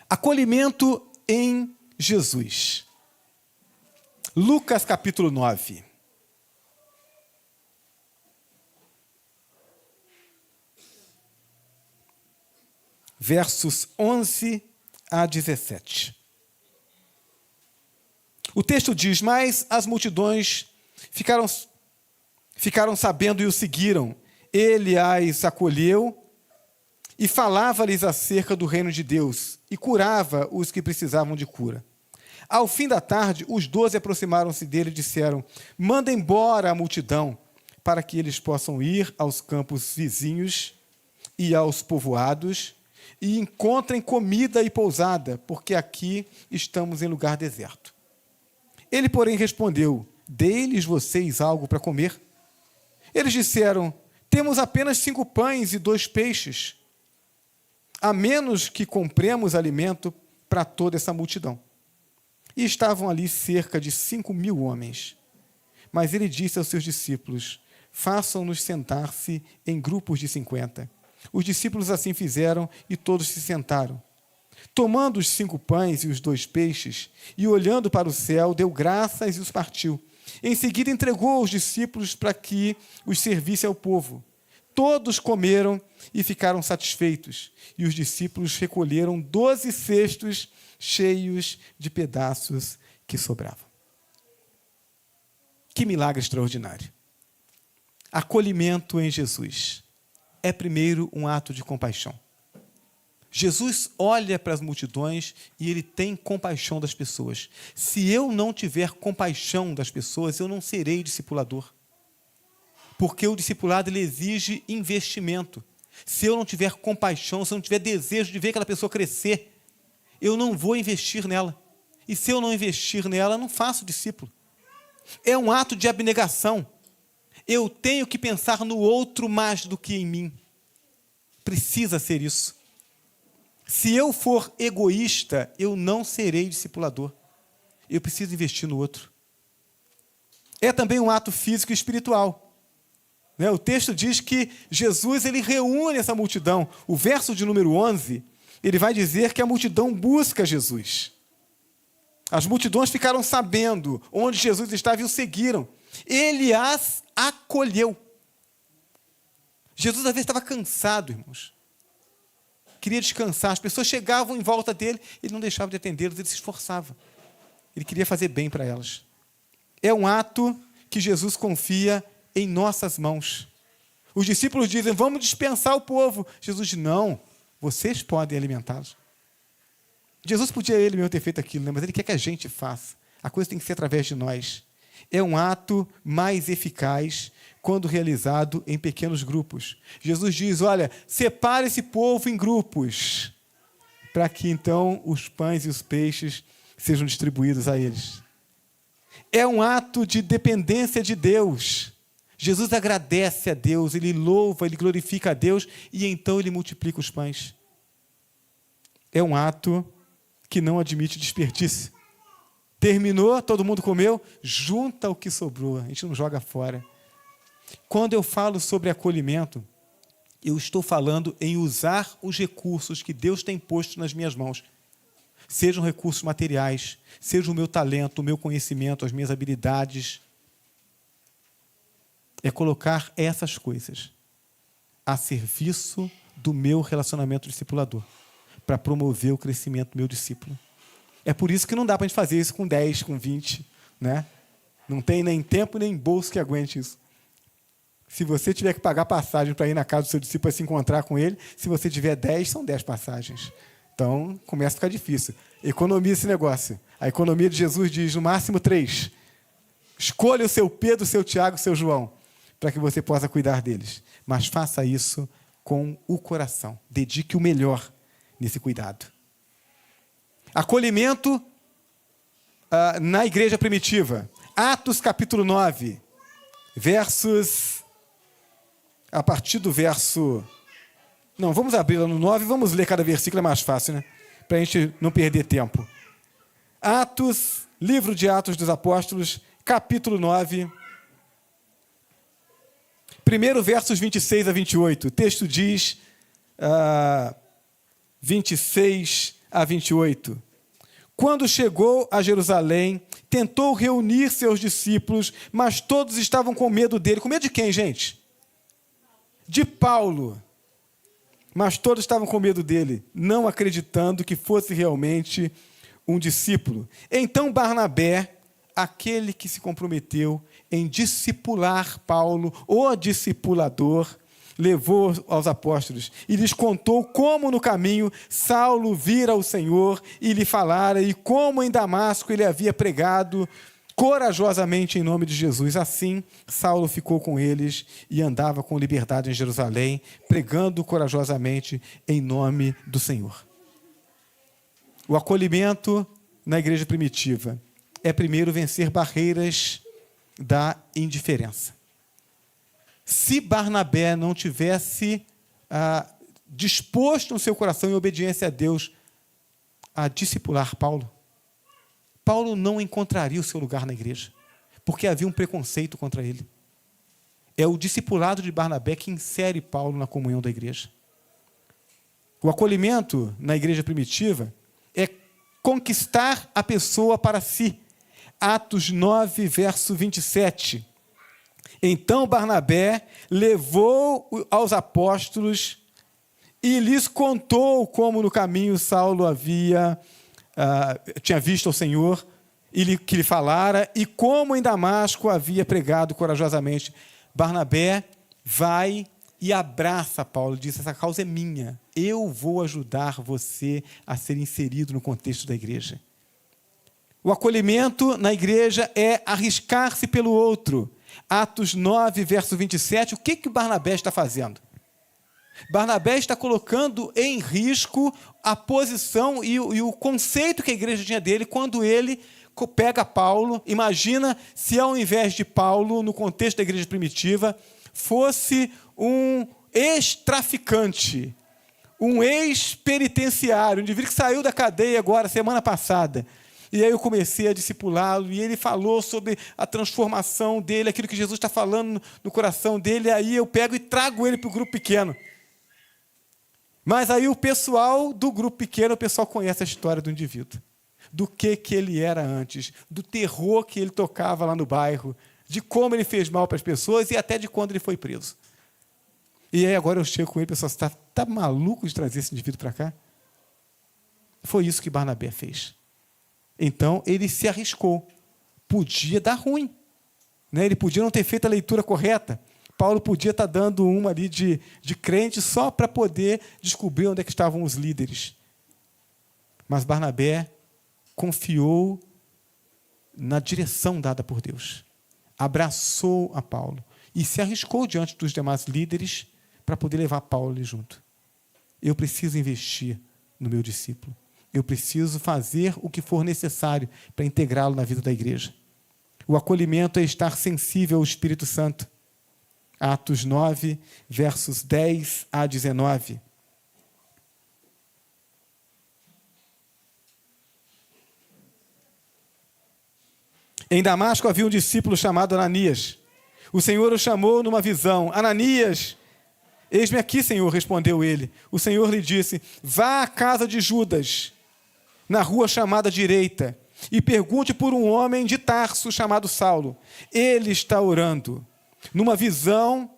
Acolhimento em Jesus. Lucas capítulo 9. Versos 11 a 17. O texto diz: mas as multidões ficaram sabendo e o seguiram. Ele as acolheu e falava-lhes acerca do reino de Deus e curava os que precisavam de cura. Ao fim da tarde, os 12 aproximaram-se dele e disseram: manda embora a multidão, para que eles possam ir aos campos vizinhos e aos povoados e encontrem comida e pousada, porque aqui estamos em lugar deserto. Ele, porém, respondeu: dei-lhes vocês algo para comer? Eles disseram: temos apenas 5 pães e 2 peixes, a menos que compremos alimento para toda essa multidão. E estavam ali cerca de 5.000 homens. Mas ele disse aos seus discípulos: façam-nos sentar-se em grupos de 50. Os discípulos assim fizeram e todos se sentaram. Tomando os 5 pães e os 2 peixes, e olhando para o céu, deu graças e os partiu. Em seguida entregou aos discípulos para que os servisse ao povo. Todos comeram e ficaram satisfeitos, e os discípulos recolheram 12 cestos cheios de pedaços que sobravam. Que milagre extraordinário! Acolhimento em Jesus é primeiro um ato de compaixão. Jesus olha para as multidões e ele tem compaixão das pessoas. Se eu não tiver compaixão das pessoas, eu não serei discipulador. Porque o discipulado ele exige investimento. Se eu não tiver compaixão, se eu não tiver desejo de ver aquela pessoa crescer, eu não vou investir nela. E se eu não investir nela, eu não faço discípulo. É um ato de abnegação. Eu tenho que pensar no outro mais do que em mim. Precisa ser isso. Se eu for egoísta, eu não serei discipulador. Eu preciso investir no outro. É também um ato físico e espiritual. O texto diz que Jesus ele reúne essa multidão. O verso de número 11, ele vai dizer que a multidão busca Jesus. As multidões ficaram sabendo onde Jesus estava e o seguiram. Ele as acolheu. Jesus, às vezes, estava cansado, irmãos. Queria descansar. As pessoas chegavam em volta dele, ele não deixava de atendê-los, ele se esforçava. Ele queria fazer bem para elas. É um ato que Jesus confia em nossas mãos. Os discípulos dizem: vamos dispensar o povo. Jesus diz: não, vocês podem alimentá-los. Jesus podia ele mesmo ter feito aquilo, né? Mas ele quer que a gente faça. A coisa tem que ser através de nós. É um ato mais eficaz quando realizado em pequenos grupos. Jesus diz: olha, separe esse povo em grupos, para que então os pães e os peixes sejam distribuídos a eles. É um ato de dependência de Deus. Jesus agradece a Deus, ele louva, ele glorifica a Deus e então ele multiplica os pães. É um ato que não admite desperdício. Terminou, todo mundo comeu, junta o que sobrou, a gente não joga fora. Quando eu falo sobre acolhimento, eu estou falando em usar os recursos que Deus tem posto nas minhas mãos. Sejam recursos materiais, seja o meu talento, o meu conhecimento, as minhas habilidades. É colocar essas coisas a serviço do meu relacionamento discipulador, para promover o crescimento do meu discípulo. É por isso que não dá para a gente fazer isso com 10, com 20, né? Não tem nem tempo nem bolso que aguente isso. Se você tiver que pagar passagem para ir na casa do seu discípulo para se encontrar com ele, se você tiver 10, são 10 passagens. Então, começa a ficar difícil. Economiza esse negócio. A economia de Jesus diz, no máximo 3. Escolha o seu Pedro, o seu Tiago, o seu João, para que você possa cuidar deles. Mas faça isso com o coração. Dedique o melhor nesse cuidado. Acolhimento na igreja primitiva. Atos capítulo 9, versos... A partir do verso... Não, vamos abrir lá no 9, vamos ler cada versículo, é mais fácil, né? Para a gente não perder tempo. Atos, livro de Atos dos Apóstolos, capítulo 9, primeiro versos 26 a 28. O texto diz, 26 a 28. Quando chegou a Jerusalém, tentou reunir seus discípulos, mas todos estavam com medo dele. Com medo de quem, gente? De Paulo. Mas todos estavam com medo dele, não acreditando que fosse realmente um discípulo. Então Barnabé, aquele que se comprometeu em discipular Paulo, o discipulador, levou aos apóstolos e lhes contou como no caminho Saulo vira o Senhor e lhe falara, e como em Damasco ele havia pregado corajosamente em nome de Jesus. Assim, Saulo ficou com eles e andava com liberdade em Jerusalém, pregando corajosamente em nome do Senhor. O acolhimento na igreja primitiva é primeiro vencer barreiras da indiferença. Se Barnabé não tivesse disposto no seu coração em obediência a Deus a discipular Paulo, Paulo não encontraria o seu lugar na igreja, porque havia um preconceito contra ele. É o discipulado de Barnabé que insere Paulo na comunhão da igreja. O acolhimento na igreja primitiva é conquistar a pessoa para si. Atos 9, verso 27. Então Barnabé levou aos apóstolos e lhes contou como no caminho Saulo tinha visto o Senhor, que lhe falara, e como em Damasco havia pregado corajosamente. Barnabé vai e abraça Paulo, diz, essa causa é minha, eu vou ajudar você a ser inserido no contexto da igreja. O acolhimento na igreja é arriscar-se pelo outro. Atos 9, verso 27, o que Barnabé está fazendo? Barnabé está colocando em risco a posição e o conceito que a igreja tinha dele quando ele pega Paulo. Imagina se ao invés de Paulo, no contexto da igreja primitiva, fosse um ex-traficante, um ex-penitenciário, um indivíduo que saiu da cadeia agora, semana passada. E aí eu comecei a discipulá-lo, e ele falou sobre a transformação dele, aquilo que Jesus está falando no coração dele, e aí eu pego e trago ele para o grupo pequeno. Mas aí o pessoal do grupo pequeno, o pessoal conhece a história do indivíduo, do que ele era antes, do terror que ele tocava lá no bairro, de como ele fez mal para as pessoas e até de quando ele foi preso. E aí agora eu chego com ele, pessoal, você está maluco de trazer esse indivíduo para cá? Foi isso que Barnabé fez. Então, ele se arriscou. Podia dar ruim, né? Ele podia não ter feito a leitura correta. Paulo podia estar dando uma ali de crente só para poder descobrir onde é que estavam os líderes. Mas Barnabé confiou na direção dada por Deus. Abraçou a Paulo e se arriscou diante dos demais líderes para poder levar Paulo ali junto. Eu preciso investir no meu discípulo. Eu preciso fazer o que for necessário para integrá-lo na vida da igreja. O acolhimento é estar sensível ao Espírito Santo. Atos 9, versos 10 a 19. Em Damasco havia um discípulo chamado Ananias. O Senhor o chamou numa visão. Ananias, eis-me aqui, Senhor, respondeu ele. O Senhor lhe disse, vá à casa de Judas, na rua chamada Direita, e pergunte por um homem de Tarso chamado Saulo. Ele está orando. Numa visão,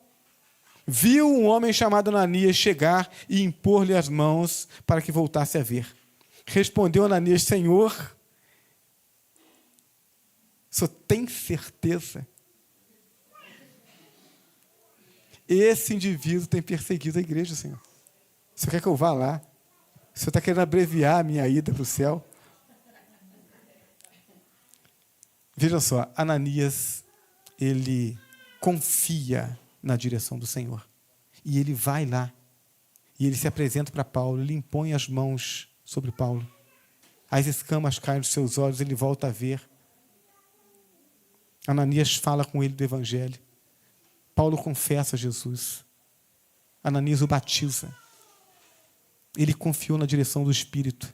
viu um homem chamado Ananias chegar e impor-lhe as mãos para que voltasse a ver. Respondeu Ananias: Senhor, o senhor tem certeza? Esse indivíduo tem perseguido a igreja, Senhor. O senhor quer que eu vá lá? O senhor está querendo abreviar a minha ida para o céu? Veja só, Ananias, ele confia na direção do Senhor. E ele vai lá. E ele se apresenta para Paulo, ele impõe as mãos sobre Paulo. As escamas caem dos seus olhos, ele volta a ver. Ananias fala com ele do Evangelho. Paulo confessa a Jesus. Ananias o batiza. Ele confiou na direção do Espírito.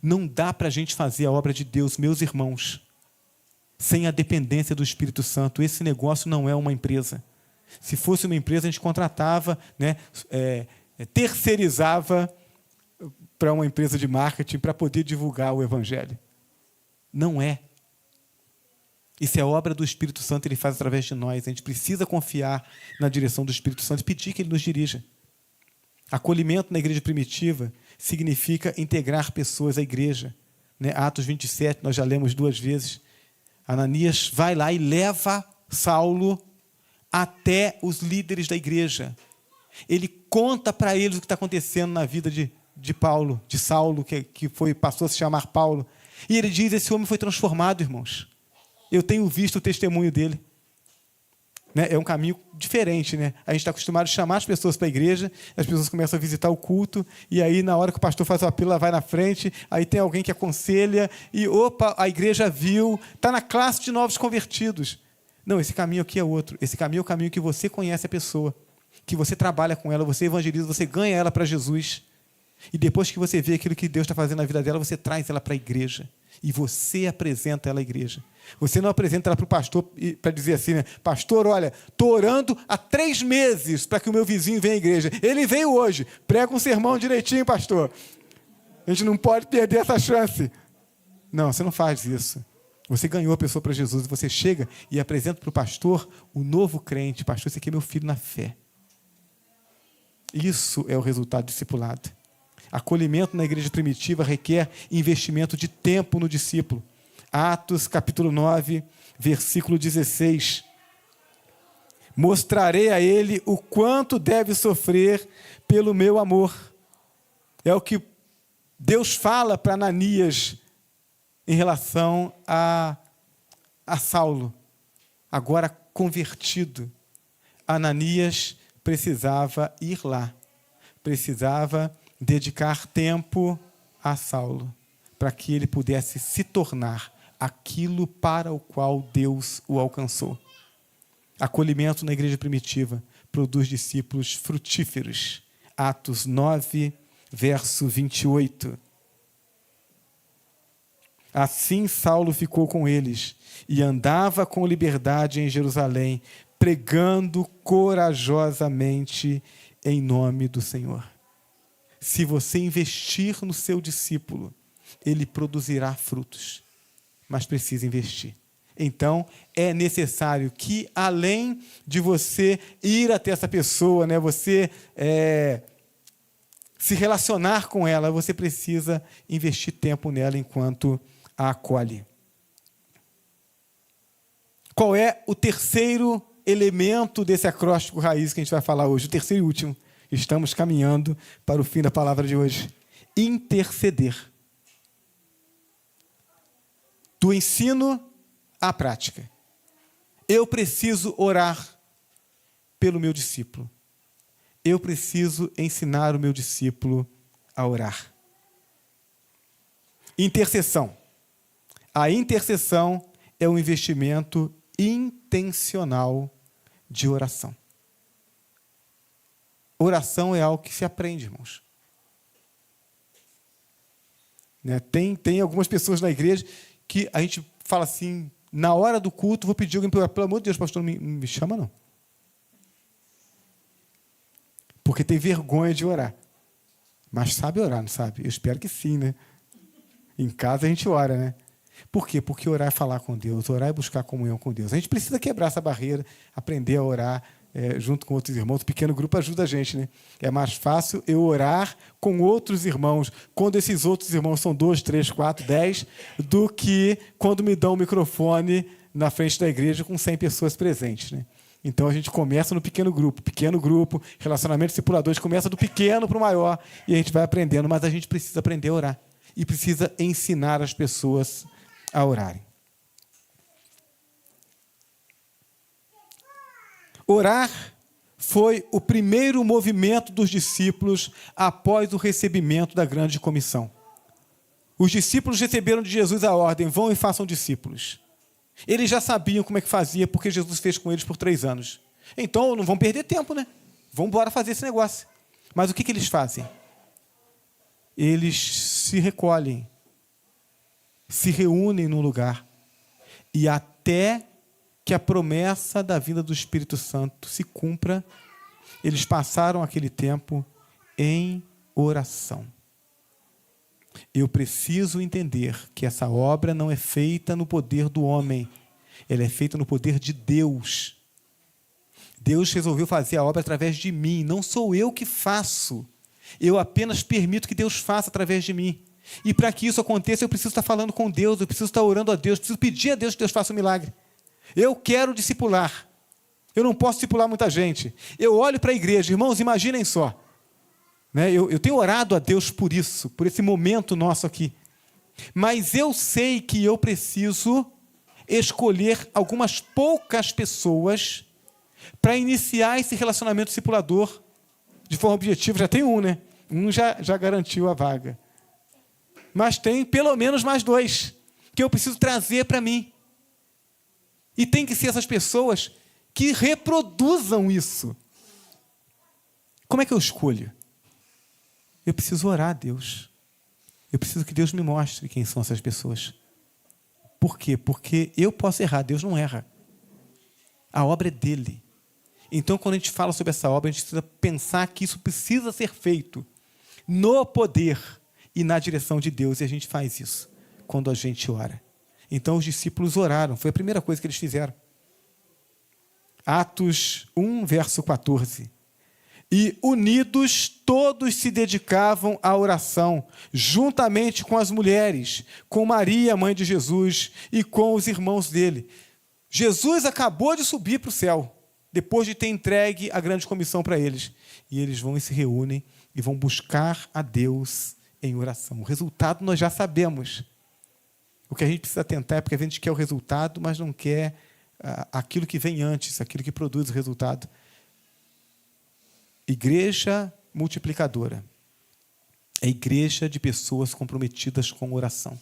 Não dá para a gente fazer a obra de Deus, meus irmãos, sem a dependência do Espírito Santo. Esse negócio não é uma empresa. Se fosse uma empresa, a gente contratava, né, terceirizava para uma empresa de marketing para poder divulgar o Evangelho. Não é. Isso é obra do Espírito Santo, ele faz através de nós. A gente precisa confiar na direção do Espírito Santo e pedir que ele nos dirija. Acolhimento na igreja primitiva significa integrar pessoas à igreja. Né? Atos 27, nós já lemos 2 vezes. Ananias vai lá e leva Saulo até os líderes da igreja. Ele conta para eles o que está acontecendo na vida de Paulo, de Saulo, que passou a se chamar Paulo. E ele diz: esse homem foi transformado, irmãos. Eu tenho visto o testemunho dele. Né? É um caminho diferente. Né? A gente está acostumado a chamar as pessoas para a igreja, as pessoas começam a visitar o culto, e aí, na hora que o pastor faz o apelo, ela vai na frente, aí tem alguém que aconselha, e opa, a igreja viu, está na classe de novos convertidos. Não, esse caminho aqui é outro. Esse caminho é o caminho que você conhece a pessoa, que você trabalha com ela, você evangeliza, você ganha ela para Jesus. E depois que você vê aquilo que Deus está fazendo na vida dela, você traz ela para a igreja. E você apresenta ela à igreja. Você não apresenta ela para o pastor para dizer assim, né? Pastor, olha, estou orando há 3 meses para que o meu vizinho venha à igreja. Ele veio hoje. Prega um sermão direitinho, pastor. A gente não pode perder essa chance. Não, você não faz isso. Você ganhou a pessoa para Jesus e você chega e apresenta para o pastor o novo crente. Pastor, esse aqui é meu filho na fé. Isso é o resultado do discipulado. Acolhimento na igreja primitiva requer investimento de tempo no discípulo. Atos, capítulo 9, versículo 16. Mostrarei a ele o quanto deve sofrer pelo meu amor. É o que Deus fala para Ananias em relação a Saulo. Agora convertido, Ananias precisava ir lá. Precisava dedicar tempo a Saulo, para que ele pudesse se tornar aquilo para o qual Deus o alcançou. Acolhimento na igreja primitiva produz discípulos frutíferos. Atos 9, verso 28. Assim Saulo ficou com eles e andava com liberdade em Jerusalém, pregando corajosamente em nome do Senhor. Se você investir no seu discípulo, ele produzirá frutos, mas precisa investir. Então, é necessário que, além de você ir até essa pessoa, né, você se relacionar com ela, você precisa investir tempo nela enquanto a acolhe. Qual é o terceiro elemento desse acróstico raiz que a gente vai falar hoje? O terceiro e último. Estamos caminhando para o fim da palavra de hoje. Interceder. Do ensino à prática. Eu preciso orar pelo meu discípulo. Eu preciso ensinar o meu discípulo a orar. Intercessão. A intercessão é um investimento intencional de oração. Oração é algo que se aprende, irmãos. Né? Tem algumas pessoas na igreja que a gente fala assim, na hora do culto, vou pedir alguém para orar. Pelo amor de Deus, pastor, não me chama, não. Porque tem vergonha de orar. Mas sabe orar, não sabe? Eu espero que sim, né? Em casa a gente ora, né? Por quê? Porque orar é falar com Deus, orar é buscar comunhão com Deus. A gente precisa quebrar essa barreira, aprender a orar junto com outros irmãos. O pequeno grupo ajuda a gente, né? É mais fácil eu orar com outros irmãos, quando esses outros irmãos são 2, 3, 4, 10, do que quando me dão o microfone na frente da igreja com 100 pessoas presentes, né? Então, a gente começa no pequeno grupo, relacionamento discipulador, a gente começa do pequeno para o maior, e a gente vai aprendendo, mas a gente precisa aprender a orar. E precisa ensinar as pessoas a orarem. Orar foi o primeiro movimento dos discípulos após o recebimento da grande comissão. Os discípulos receberam de Jesus a ordem: vão e façam discípulos. Eles já sabiam como é que fazia, porque Jesus fez com eles por 3 anos. Então, não vão perder tempo, né? Vamos embora fazer esse negócio. Mas o que eles fazem? Eles se recolhem, se reúnem num lugar, e até que a promessa da vinda do Espírito Santo se cumpra, eles passaram aquele tempo em oração. Eu preciso entender que essa obra não é feita no poder do homem, ela é feita no poder de Deus. Deus resolveu fazer a obra através de mim, não sou eu que faço. Eu apenas permito que Deus faça através de mim. E para que isso aconteça, eu preciso estar falando com Deus, eu preciso estar orando a Deus, eu preciso pedir a Deus que Deus faça um milagre. Eu quero discipular. Eu não posso discipular muita gente. Eu olho para a igreja, irmãos, imaginem só. Eu tenho orado a Deus por isso, por esse momento nosso aqui. Mas eu sei que eu preciso escolher algumas poucas pessoas para iniciar esse relacionamento discipulador de forma objetiva. Já tem um, né? Um já garantiu a vaga. Mas tem pelo menos mais 2 que eu preciso trazer para mim. E tem que ser essas pessoas que reproduzam isso. Como é que eu escolho? Eu preciso orar a Deus. Eu preciso que Deus me mostre quem são essas pessoas. Por quê? Porque eu posso errar, Deus não erra. A obra é dele. Então, quando a gente fala sobre essa obra, a gente precisa pensar que isso precisa ser feito no poder e na direção de Deus. E a gente faz isso quando a gente ora. Então, os discípulos oraram. Foi a primeira coisa que eles fizeram. Atos 1, verso 14. E unidos todos se dedicavam à oração, juntamente com as mulheres, com Maria, mãe de Jesus, e com os irmãos dele. Jesus acabou de subir para o céu, depois de ter entregue a grande comissão para eles. E eles vão e se reúnem e vão buscar a Deus em oração. O resultado nós já sabemos. O que a gente precisa tentar é porque a gente quer o resultado, mas não quer aquilo que vem antes, aquilo que produz o resultado. Igreja multiplicadora é igreja de pessoas comprometidas com oração.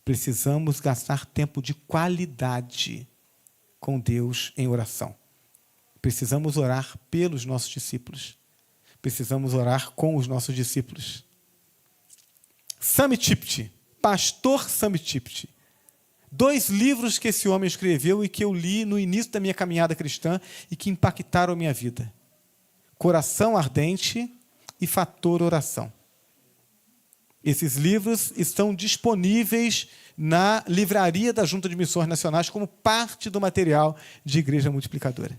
Precisamos gastar tempo de qualidade com Deus em oração. Precisamos orar pelos nossos discípulos. Precisamos orar com os nossos discípulos. Sami Tipti, pastor Sami Tipti. 2 livros que esse homem escreveu e que eu li no início da minha caminhada cristã e que impactaram a minha vida. Coração Ardente e Fator Oração. Esses livros estão disponíveis na livraria da Junta de Missões Nacionais como parte do material de Igreja Multiplicadora.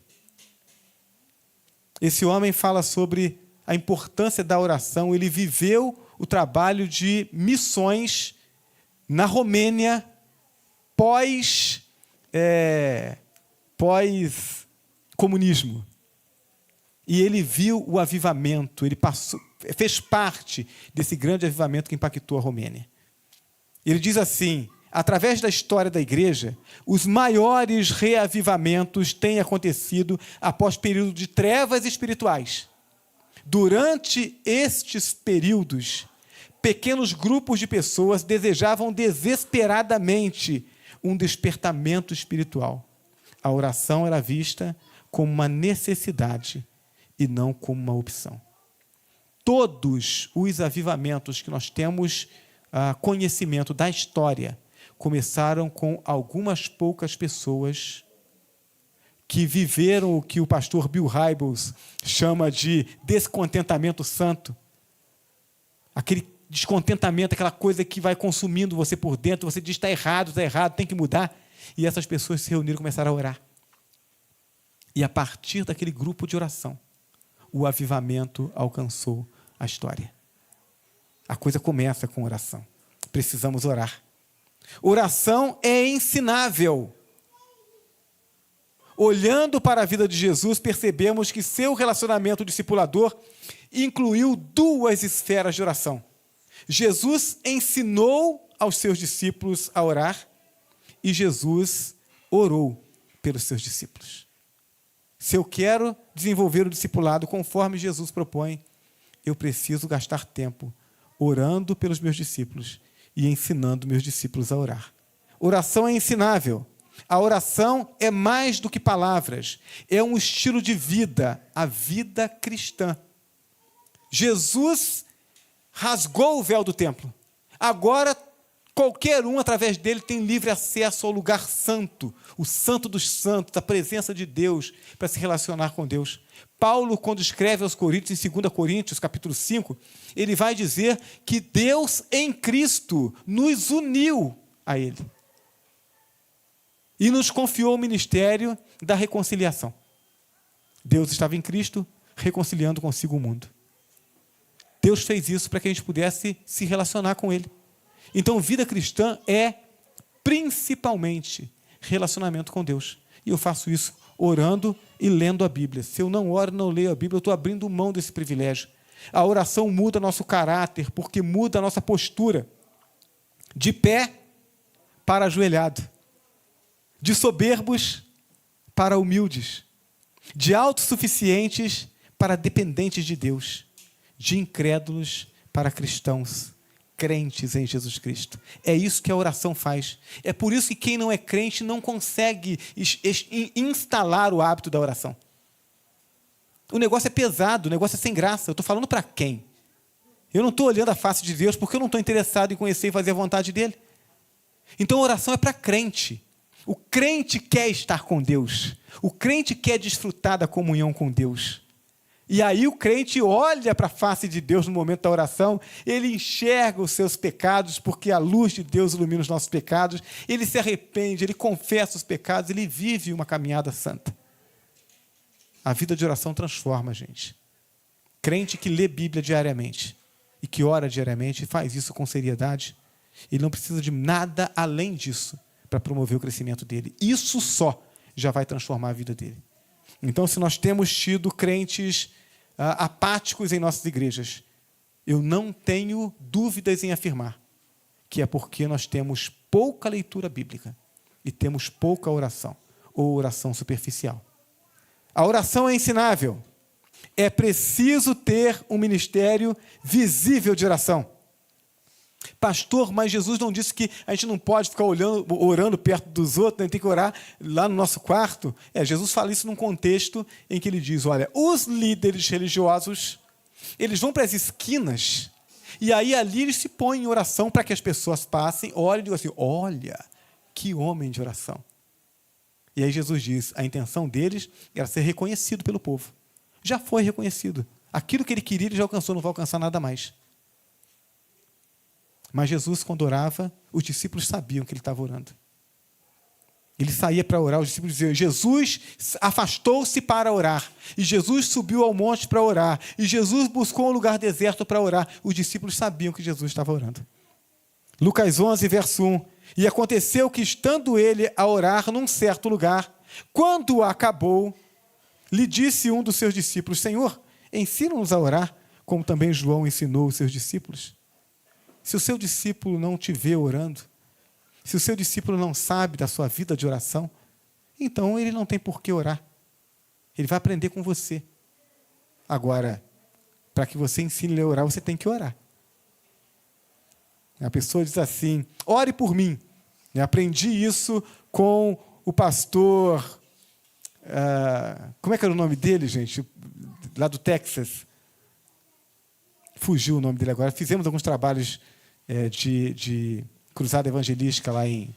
Esse homem fala sobre a importância da oração. Ele viveu o trabalho de missões na Romênia pós-comunismo. E ele viu o avivamento, ele fez parte desse grande avivamento que impactou a Romênia. Ele diz assim: através da história da igreja, os maiores reavivamentos têm acontecido após períodos de trevas espirituais. Durante estes períodos, pequenos grupos de pessoas desejavam desesperadamente um despertamento espiritual. A oração era vista como uma necessidade e não como uma opção. Todos os avivamentos que nós temos conhecimento da história começaram com algumas poucas pessoas que viveram o que o pastor Bill Hybels chama de descontentamento santo. Aquele descontentamento, aquela coisa que vai consumindo você por dentro, você diz está errado, tem que mudar. E essas pessoas se reuniram e começaram a orar. E a partir daquele grupo de oração, o avivamento alcançou a história. A coisa começa com oração. Precisamos orar. Oração é ensinável. Olhando para a vida de Jesus, percebemos que seu relacionamento discipulador incluiu duas esferas de oração. Jesus ensinou aos seus discípulos a orar e Jesus orou pelos seus discípulos. Se eu quero desenvolver o discipulado conforme Jesus propõe, eu preciso gastar tempo orando pelos meus discípulos e ensinando meus discípulos a orar. Oração é ensinável. A oração é mais do que palavras. É um estilo de vida, a vida cristã. Jesus rasgou o véu do templo. Agora, qualquer um, através dele, tem livre acesso ao lugar santo, o santo dos santos, a presença de Deus, para se relacionar com Deus. Paulo, quando escreve aos Coríntios, em 2 Coríntios, capítulo 5, ele vai dizer que Deus, em Cristo, nos uniu a ele. E nos confiou o ministério da reconciliação. Deus estava em Cristo, reconciliando consigo o mundo. Deus fez isso para que a gente pudesse se relacionar com Ele. Então, vida cristã é principalmente relacionamento com Deus. E eu faço isso orando e lendo a Bíblia. Se eu não oro, não leio a Bíblia, eu estou abrindo mão desse privilégio. A oração muda nosso caráter, porque muda a nossa postura. De pé para ajoelhado. De soberbos para humildes. De autossuficientes para dependentes de Deus. De incrédulos para cristãos, crentes em Jesus Cristo. É isso que a oração faz. É por isso que quem não é crente não consegue instalar o hábito da oração. O negócio é pesado, o negócio é sem graça. Eu estou falando para quem? Eu não estou olhando a face de Deus porque eu não estou interessado em conhecer e fazer a vontade dEle. Então a oração é para crente. O crente quer estar com Deus. O crente quer desfrutar da comunhão com Deus. E aí o crente olha para a face de Deus no momento da oração, ele enxerga os seus pecados, porque a luz de Deus ilumina os nossos pecados, ele se arrepende, ele confessa os pecados, ele vive uma caminhada santa. A vida de oração transforma a gente. Crente que lê Bíblia diariamente e que ora diariamente e faz isso com seriedade, ele não precisa de nada além disso para promover o crescimento dele. Isso só já vai transformar a vida dele. Então, se nós temos tido crentes apáticos em nossas igrejas, eu não tenho dúvidas em afirmar que é porque nós temos pouca leitura bíblica e temos pouca oração, ou oração superficial. A oração é ensinável. É preciso ter um ministério visível de oração. Pastor, mas Jesus não disse que a gente não pode ficar orando perto dos outros, né? Tem que orar lá no nosso quarto. Jesus fala isso num contexto em que ele diz, olha, os líderes religiosos, eles vão para as esquinas e aí ali eles se põem em oração para que as pessoas passem, olhem e digam assim, olha, que homem de oração. E aí Jesus diz, a intenção deles era ser reconhecido pelo povo. Já foi reconhecido. Aquilo que ele queria, ele já alcançou, não vai alcançar nada mais. Mas Jesus, quando orava, os discípulos sabiam que ele estava orando. Ele saía para orar, os discípulos diziam, Jesus afastou-se para orar. E Jesus subiu ao monte para orar. E Jesus buscou um lugar deserto para orar. Os discípulos sabiam que Jesus estava orando. Lucas 11, verso 1. E aconteceu que, estando ele a orar num certo lugar, quando acabou, lhe disse um dos seus discípulos, Senhor, ensina-nos a orar, como também João ensinou os seus discípulos. Se o seu discípulo não te vê orando, se o seu discípulo não sabe da sua vida de oração, então ele não tem por que orar. Ele vai aprender com você. Agora, para que você ensine ele a orar, você tem que orar. A pessoa diz assim, ore por mim. Eu aprendi isso com o pastor... como é que era o nome dele, gente? Lá do Texas. Fugiu o nome dele agora. Fizemos alguns trabalhos de cruzada evangelística lá em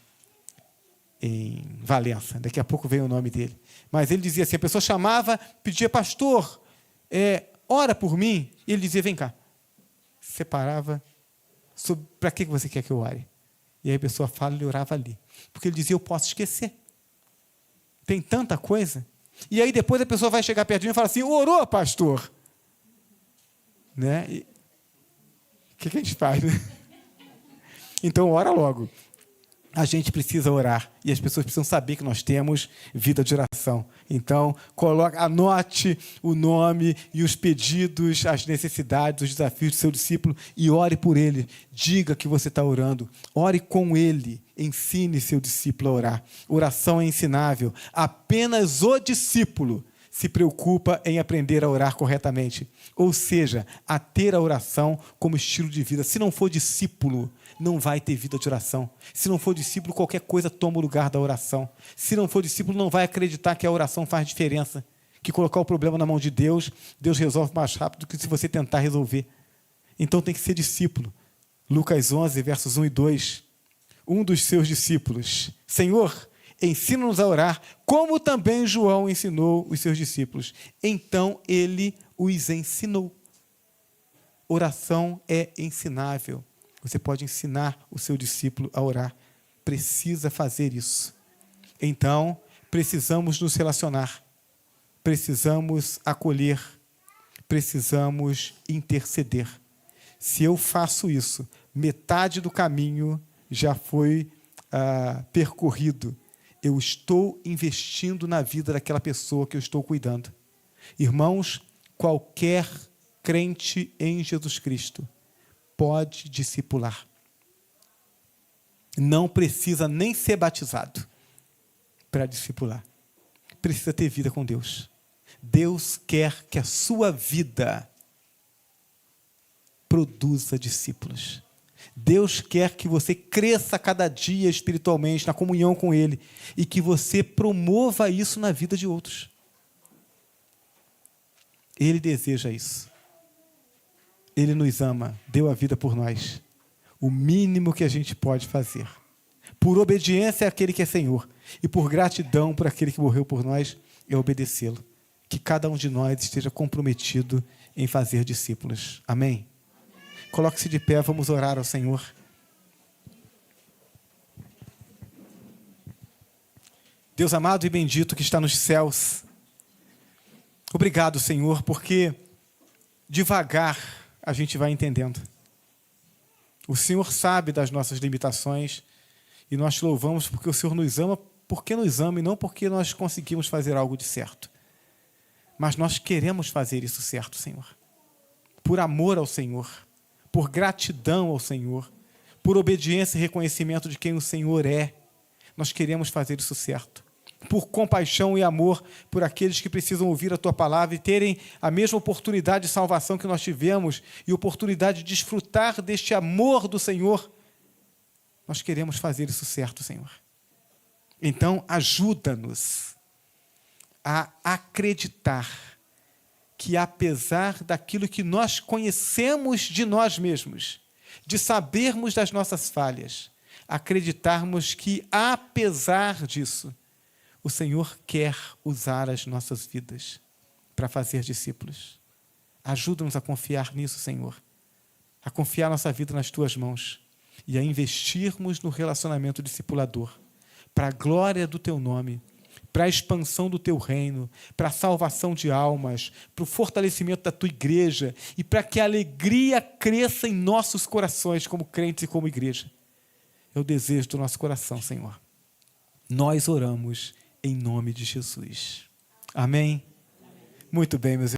Valença. Daqui a pouco vem o nome dele. Mas ele dizia assim, a pessoa chamava, pedia, pastor, ora por mim. E ele dizia, vem cá. Separava, para que você quer que eu ore? E aí a pessoa fala, ele orava ali. Porque ele dizia, eu posso esquecer. Tem tanta coisa. E aí depois a pessoa vai chegar perto de mim e falar assim, orou, pastor? Né? O que a gente faz, né? Então, ora logo. A gente precisa orar e as pessoas precisam saber que nós temos vida de oração. Então, anote o nome e os pedidos, as necessidades, os desafios do seu discípulo e ore por ele. Diga que você está orando. Ore com ele. Ensine seu discípulo a orar. Oração é ensinável. Apenas o discípulo se preocupa em aprender a orar corretamente. Ou seja, a ter a oração como estilo de vida. Se não for discípulo, não vai ter vida de oração. Se não for discípulo, qualquer coisa toma o lugar da oração. Se não for discípulo, não vai acreditar que a oração faz diferença. Que colocar o problema na mão de Deus, Deus resolve mais rápido do que se você tentar resolver. Então tem que ser discípulo. Lucas 11, versos 1 e 2. Um dos seus discípulos, Senhor, ensina-nos a orar, como também João ensinou os seus discípulos. Então ele os ensinou. Oração é ensinável. Você pode ensinar o seu discípulo a orar. Precisa fazer isso. Então, precisamos nos relacionar. Precisamos acolher. Precisamos interceder. Se eu faço isso, metade do caminho já foi percorrido. Eu estou investindo na vida daquela pessoa que eu estou cuidando. Irmãos, qualquer crente em Jesus Cristo pode discipular. Não precisa nem ser batizado para discipular. Precisa ter vida com Deus. Deus quer que a sua vida produza discípulos. Deus quer que você cresça cada dia espiritualmente, na comunhão com Ele, e que você promova isso na vida de outros. Ele deseja isso. Ele nos ama, deu a vida por nós. O mínimo que a gente pode fazer, por obediência àquele que é Senhor, e por gratidão por aquele que morreu por nós, é obedecê-lo. Que cada um de nós esteja comprometido em fazer discípulos. Amém? Coloque-se de pé, vamos orar ao Senhor. Deus amado e bendito que está nos céus, obrigado, Senhor, porque devagar a gente vai entendendo. O Senhor sabe das nossas limitações e nós te louvamos porque o Senhor nos ama, porque nos ama e não porque nós conseguimos fazer algo de certo. Mas nós queremos fazer isso certo, Senhor. Por amor ao Senhor, por gratidão ao Senhor, por obediência e reconhecimento de quem o Senhor é, nós queremos fazer isso certo. Por compaixão e amor por aqueles que precisam ouvir a Tua palavra e terem a mesma oportunidade de salvação que nós tivemos e oportunidade de desfrutar deste amor do Senhor, nós queremos fazer isso certo, Senhor. Então, ajuda-nos a acreditar que, apesar daquilo que nós conhecemos de nós mesmos, de sabermos das nossas falhas, acreditarmos que, apesar disso, o Senhor quer usar as nossas vidas para fazer discípulos. Ajuda-nos a confiar nisso, Senhor, a confiar nossa vida nas Tuas mãos e a investirmos no relacionamento discipulador, para a glória do Teu nome, para a expansão do Teu reino, para a salvação de almas, para o fortalecimento da Tua igreja e para que a alegria cresça em nossos corações como crentes e como igreja. É o desejo do nosso coração, Senhor. Nós oramos em nome de Jesus. Amém? Muito bem, meus irmãos.